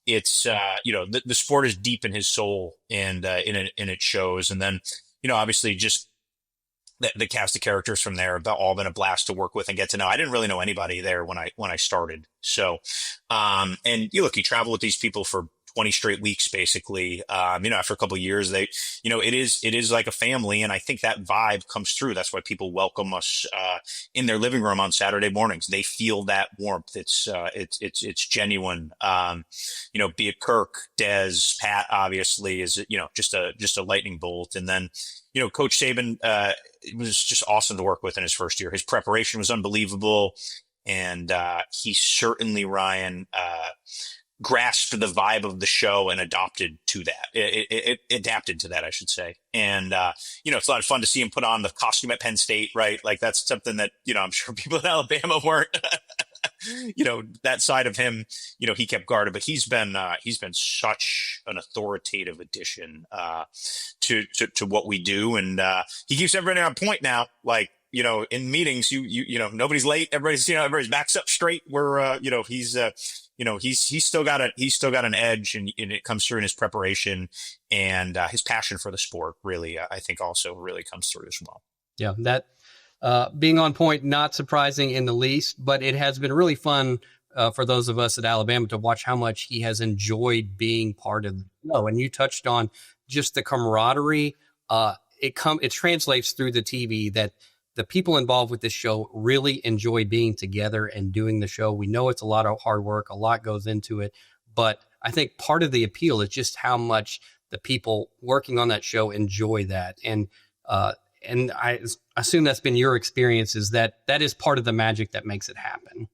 It's the sport is deep in his soul and it shows. And then, obviously just the cast of characters from there have all been a blast to work with and get to know. I didn't really know anybody there when I started. So, and you travel with these people for 20 straight weeks, basically. After a couple of years, it is like a family. And I think that vibe comes through. That's why people welcome us, in their living room on Saturday mornings. They feel that warmth. It's genuine. Be it Kirk, Dez, Pat, obviously is, just a lightning bolt. And then, Coach Saban, it was just awesome to work with in his first year. His preparation was unbelievable. And, he certainly, Ryan, grasped the vibe of the show and adopted to that. It adapted to that, I should say. And, it's a lot of fun to see him put on the costume at Penn State, right? Like that's something that, I'm sure people in Alabama weren't, that side of him, he kept guarded, but he's been such an authoritative addition, to what we do. And, he keeps everybody on point now. Like, in meetings, nobody's late. Everybody's backs up straight. He's still got an edge, and it comes through in his preparation and his passion for the sport. Really, I think also really comes through as well. Yeah, that being on point, not surprising in the least, but it has been really fun for those of us at Alabama to watch how much he has enjoyed being part of the show. And you touched on just the camaraderie. It translates through the TV that the people involved with this show really enjoy being together and doing the show. We know it's a lot of hard work, a lot goes into it, but I think part of the appeal is just how much the people working on that show enjoy that. And I assume that's been your experience, is that is part of the magic that makes it happen.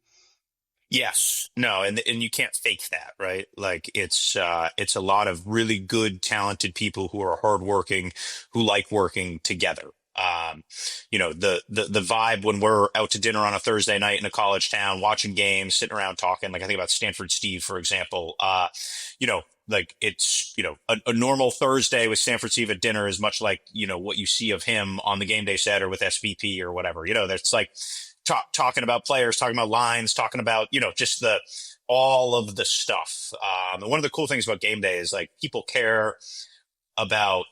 Yes, no, and you can't fake that, right? Like it's a lot of really good, talented people who are hardworking, who like working together. The vibe when we're out to dinner on a Thursday night in a college town, watching games, sitting around talking, like I think about Stanford Steve, for example, like it's, a normal Thursday with Stanford Steve at dinner is much like, what you see of him on the GameDay set or with SVP or whatever, that's like talking about players, talking about lines, talking about, just all of the stuff. And one of the cool things about GameDay is like people care about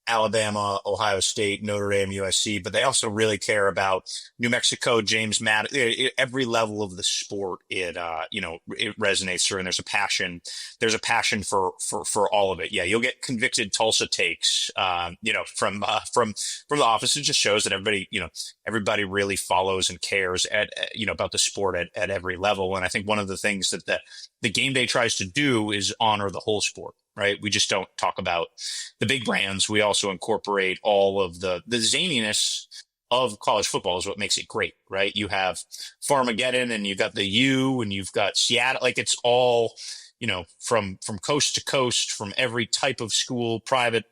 Alabama, Ohio State, Notre Dame, USC, but they also really care about New Mexico, James Madison, every level of the sport. It resonates through, and there's a passion for all of it. Yeah. You'll get convicted Tulsa takes, from the office. It just shows that everybody really follows and cares about the sport at every level. And I think one of the things that the GameDay tries to do is honor the whole sport. Right. We just don't talk about the big brands. We also incorporate all of the zaniness of college football is what makes it great. Right. You have Farmageddon and you've got the U and you've got Seattle. Like it's all, from coast to coast, from every type of school, private,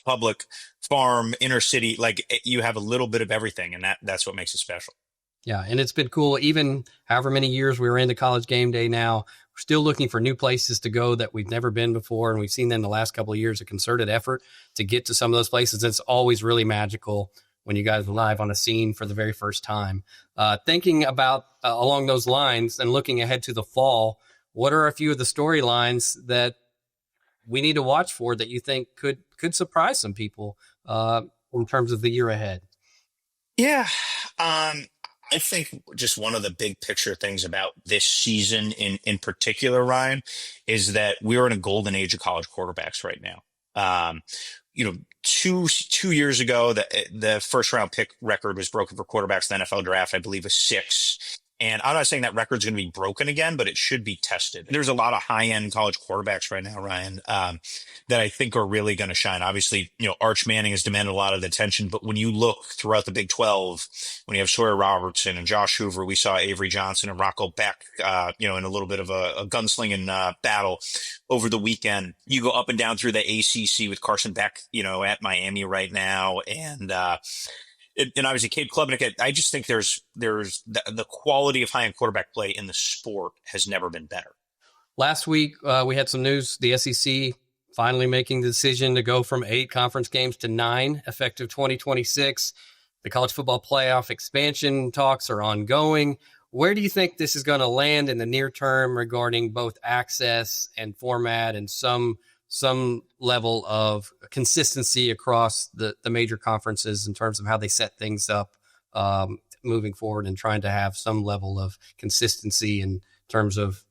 public, farm, inner city. Like you have a little bit of everything. And that's what makes it special. Yeah, and it's been cool. Even however many years we were into College GameDay now, we're still looking for new places to go that we've never been before. And we've seen that in the last couple of years, a concerted effort to get to some of those places. It's always really magical when you guys are live on a scene for the very first time. Thinking about along those lines and looking ahead to the fall, what are a few of the storylines that we need to watch for that you think could surprise some people in terms of the year ahead? Yeah. I think just one of the big picture things about this season in particular, Ryan, is that we're in a golden age of college quarterbacks right now. Two years ago, the first round pick record was broken for quarterbacks in the NFL draft, I believe, was 6. And I'm not saying that record's going to be broken again, but it should be tested. There's a lot of high-end college quarterbacks right now, Ryan, that I think are really going to shine. Obviously, Arch Manning has demanded a lot of the attention, but when you look throughout the Big 12, when you have Sawyer Robertson and Josh Hoover, we saw Avery Johnson and Rocco Beck, in a little bit of a gunslinging battle over the weekend. You go up and down through the ACC with Carson Beck, at Miami right now, and obviously Cade Klubnik. I just think there's the quality of high-end quarterback play in the sport has never been better. Last week, we had some news. The SEC finally making the decision to go from 8 conference games to 9 effective 2026. The college football playoff expansion talks are ongoing. Where do you think this is going to land in the near term regarding both access and format and some level of consistency across the major conferences in terms of how they set things up moving forward and trying to have some level of consistency in terms of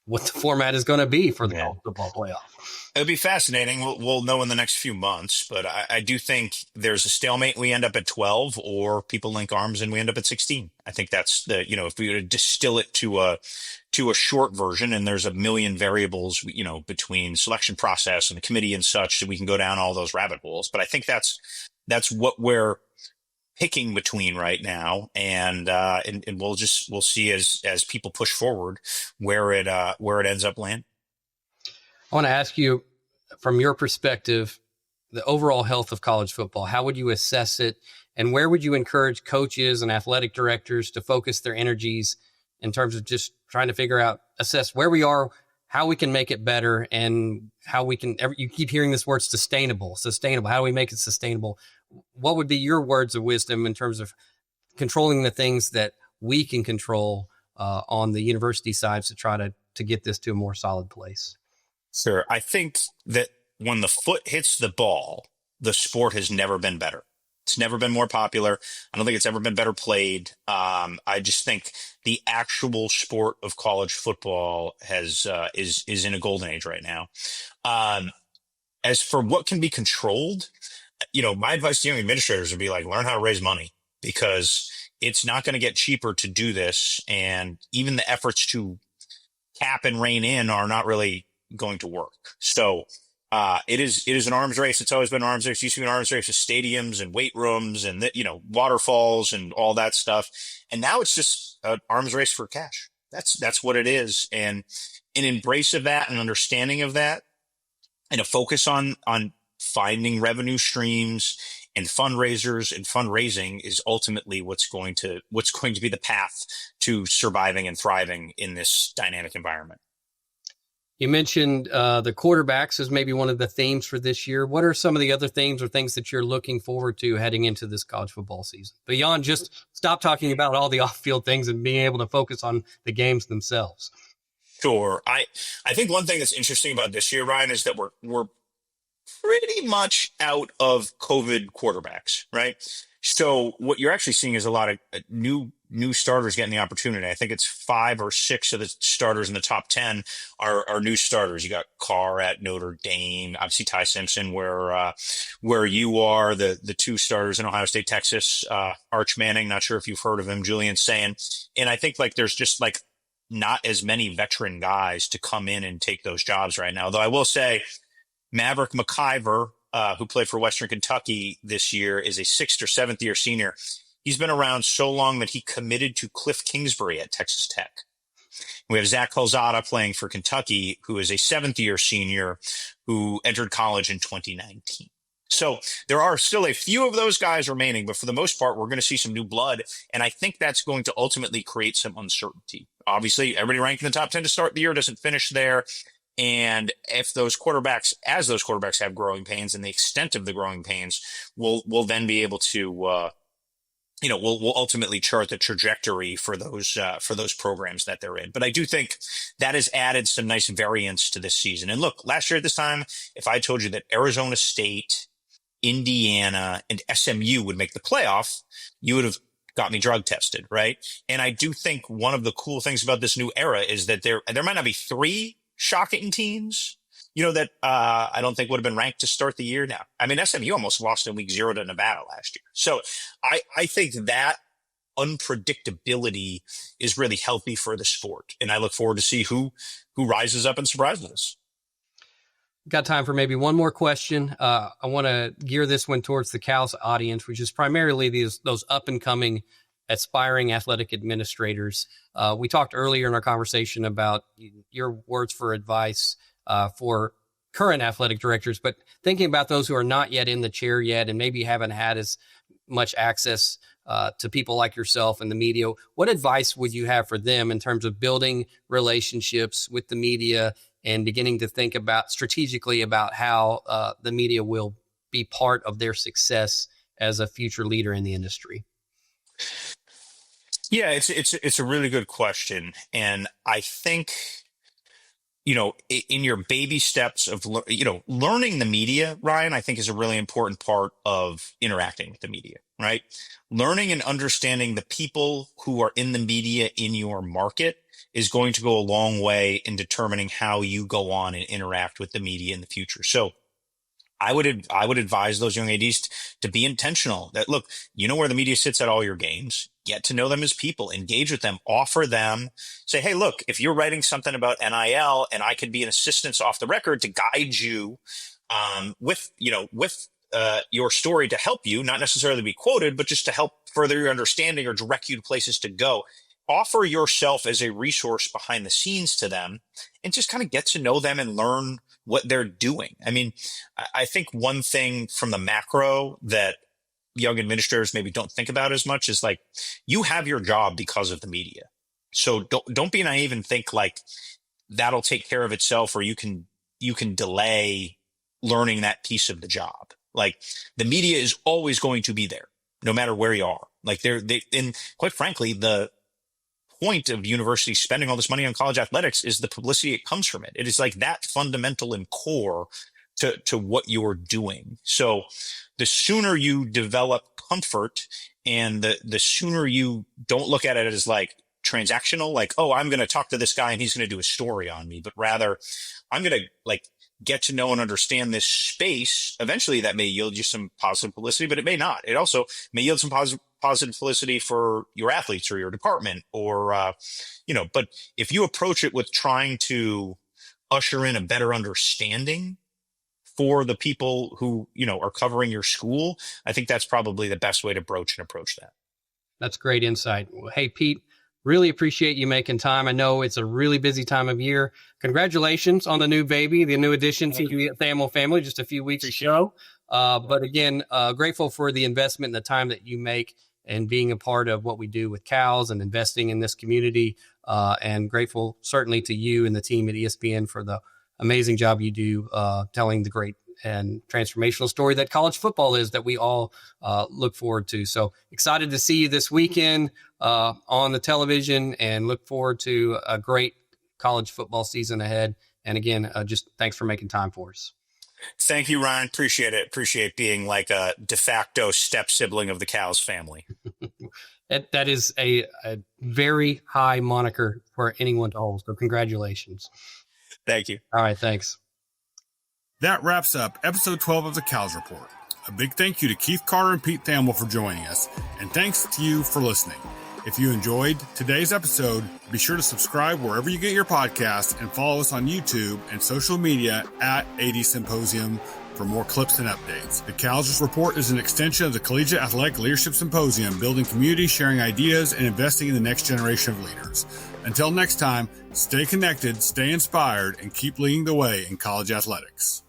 what the format is going to be for the college football playoff? It'll be fascinating. We'll know in the next few months, but I do think there's a stalemate. We end up at 12, or people link arms and we end up at 16. I think that's if we were to distill it to a short version, and there's a million variables, between selection process and the committee and such, that we can go down all those rabbit holes. But I think that's what we're picking between right now, and we'll see as people push forward where it ends up landing. I want to ask you, from your perspective, the overall health of college football. How would you assess it, and where would you encourage coaches and athletic directors to focus their energies in terms of just trying to assess where we are, how we can make it better, and how we can, you keep hearing this word sustainable. How do we make it sustainable? What would be your words of wisdom in terms of controlling the things that we can control on the university sides to try to get this to a more solid place? Sure. I think that when the foot hits the ball, the sport has never been better. It's never been more popular. I don't think it's ever been better played. I just think the actual sport of college football is in a golden age right now. As for what can be controlled, my advice to young administrators would be learn how to raise money, because it's not going to get cheaper to do this. And even the efforts to cap and rein in are not really going to work. So it is an arms race. It's always been an arms race. It used to be an arms race with stadiums and weight rooms and waterfalls and all that stuff. And now it's just an arms race for cash. That's what it is. And an embrace of that, and understanding of that, and a focus on finding revenue streams and fundraisers and fundraising is ultimately what's going to be the path to surviving and thriving in this dynamic environment. You mentioned the quarterbacks as maybe one of the themes for this year. What are some of the other themes or things that you're looking forward to heading into this college football season? Beyond just stop talking about all the off-field things and being able to focus on the games themselves. Sure. I think one thing that's interesting about this year, Ryan, is that we're pretty much out of COVID quarterbacks, right? So what you're actually seeing is a lot of new starters getting the opportunity. I think it's 5 or 6 of the starters in the top 10 are new starters. You got Carr at Notre Dame, obviously Ty Simpson, where you are, the 2 starters in Ohio State, Texas, Arch Manning. Not sure if you've heard of him, Julian Sayin. And I think there's just not as many veteran guys to come in and take those jobs right now. Though I will say Maverick McIver, who played for Western Kentucky this year, is a 6th or 7th year senior. He's been around so long that he committed to Cliff Kingsbury at Texas Tech. We have Zach Calzada playing for Kentucky, who is a 7th year senior who entered college in 2019. So there are still a few of those guys remaining, but for the most part, we're going to see some new blood. And I think that's going to ultimately create some uncertainty. Obviously, everybody ranked in the top 10 to start the year doesn't finish there. And if those quarterbacks have growing pains, and the extent of the growing pains, we'll then be able to, we'll ultimately chart the trajectory for those programs that they're in. But I do think that has added some nice variance to this season. And look, last year at this time, if I told you that Arizona State, Indiana, and SMU would make the playoff, you would have got me drug tested, right? And I do think one of the cool things about this new era is that there might not be 3 shocking teams, that I don't think would have been ranked to start the year now. I mean, SMU almost lost in week 0 to Nevada last year. So I think that unpredictability is really healthy for the sport. And I look forward to see who rises up and surprises us. Got time for maybe one more question. I want to gear this one towards the CALS audience, which is primarily those up-and-coming aspiring athletic administrators. We talked earlier in our conversation about your words for advice for current athletic directors, but thinking about those who are not yet in the chair yet and maybe haven't had as much access to people like yourself and the media, what advice would you have for them in terms of building relationships with the media and beginning to think about strategically about how the media will be part of their success as a future leader in the industry? Yeah, it's a really good question. And I think, in your baby steps of, learning the media, Ryan, I think is a really important part of interacting with the media, right? Learning and understanding the people who are in the media in your market is going to go a long way in determining how you go on and interact with the media in the future. So I would advise those young ADs to be intentional. That, look, where the media sits at all your games. Get to know them as people, engage with them, offer them, say, hey, look, if you're writing something about NIL and I could be an assistance off the record to guide you with your story to help you, not necessarily be quoted, but just to help further your understanding or direct you to places to go. Offer yourself as a resource behind the scenes to them and just kind of get to know them and learn what they're doing. I mean, I think one thing from the macro that young administrators maybe don't think about as much is like, you have your job because of the media. So don't be naive and think like that'll take care of itself, or you can delay learning that piece of the job. Like, the media is always going to be there, no matter where you are. Like, and quite frankly, the point of universities spending all this money on college athletics is the publicity that comes from it. It is like that fundamental and core to what you're doing. So the sooner you develop comfort and the sooner you don't look at it as like transactional, like, oh, I'm going to talk to this guy and he's going to do a story on me, but rather I'm going to like get to know and understand this space. Eventually that may yield you some positive publicity, but it may not. It also may yield some positive publicity for your athletes or your department, or, but if you approach it with trying to usher in a better understanding for the people who, are covering your school, I think that's probably the best way to approach that. That's great insight. Well, hey, Pete, really appreciate you making time. I know it's a really busy time of year. Congratulations on the new baby, the new addition to the Thamel family, just a few weeks ago. But again, grateful for the investment and the time that you make and being a part of what we do with CALS and investing in this community. And grateful certainly to you and the team at ESPN for the amazing job you do telling the great and transformational story that college football is, that we all look forward to. So excited to see you this weekend on the television, and look forward to a great college football season ahead. And again, just thanks for making time for us. Thank you, Ryan. Appreciate it. Appreciate being like a de facto step sibling of the CALS family. That is a very high moniker for anyone to hold. So congratulations. Thank you. All right. Thanks. That wraps up episode 12 of the CALS Report. A big thank you to Keith Carter and Pete Thamel for joining us, and thanks to you for listening. If you enjoyed today's episode, be sure to subscribe wherever you get your podcast and follow us on YouTube and social media at AD Symposium for more clips and updates. The CALS Report is an extension of the Collegiate Athletic Leadership Symposium, building community, sharing ideas, and investing in the next generation of leaders. Until next time, stay connected, stay inspired, and keep leading the way in college athletics.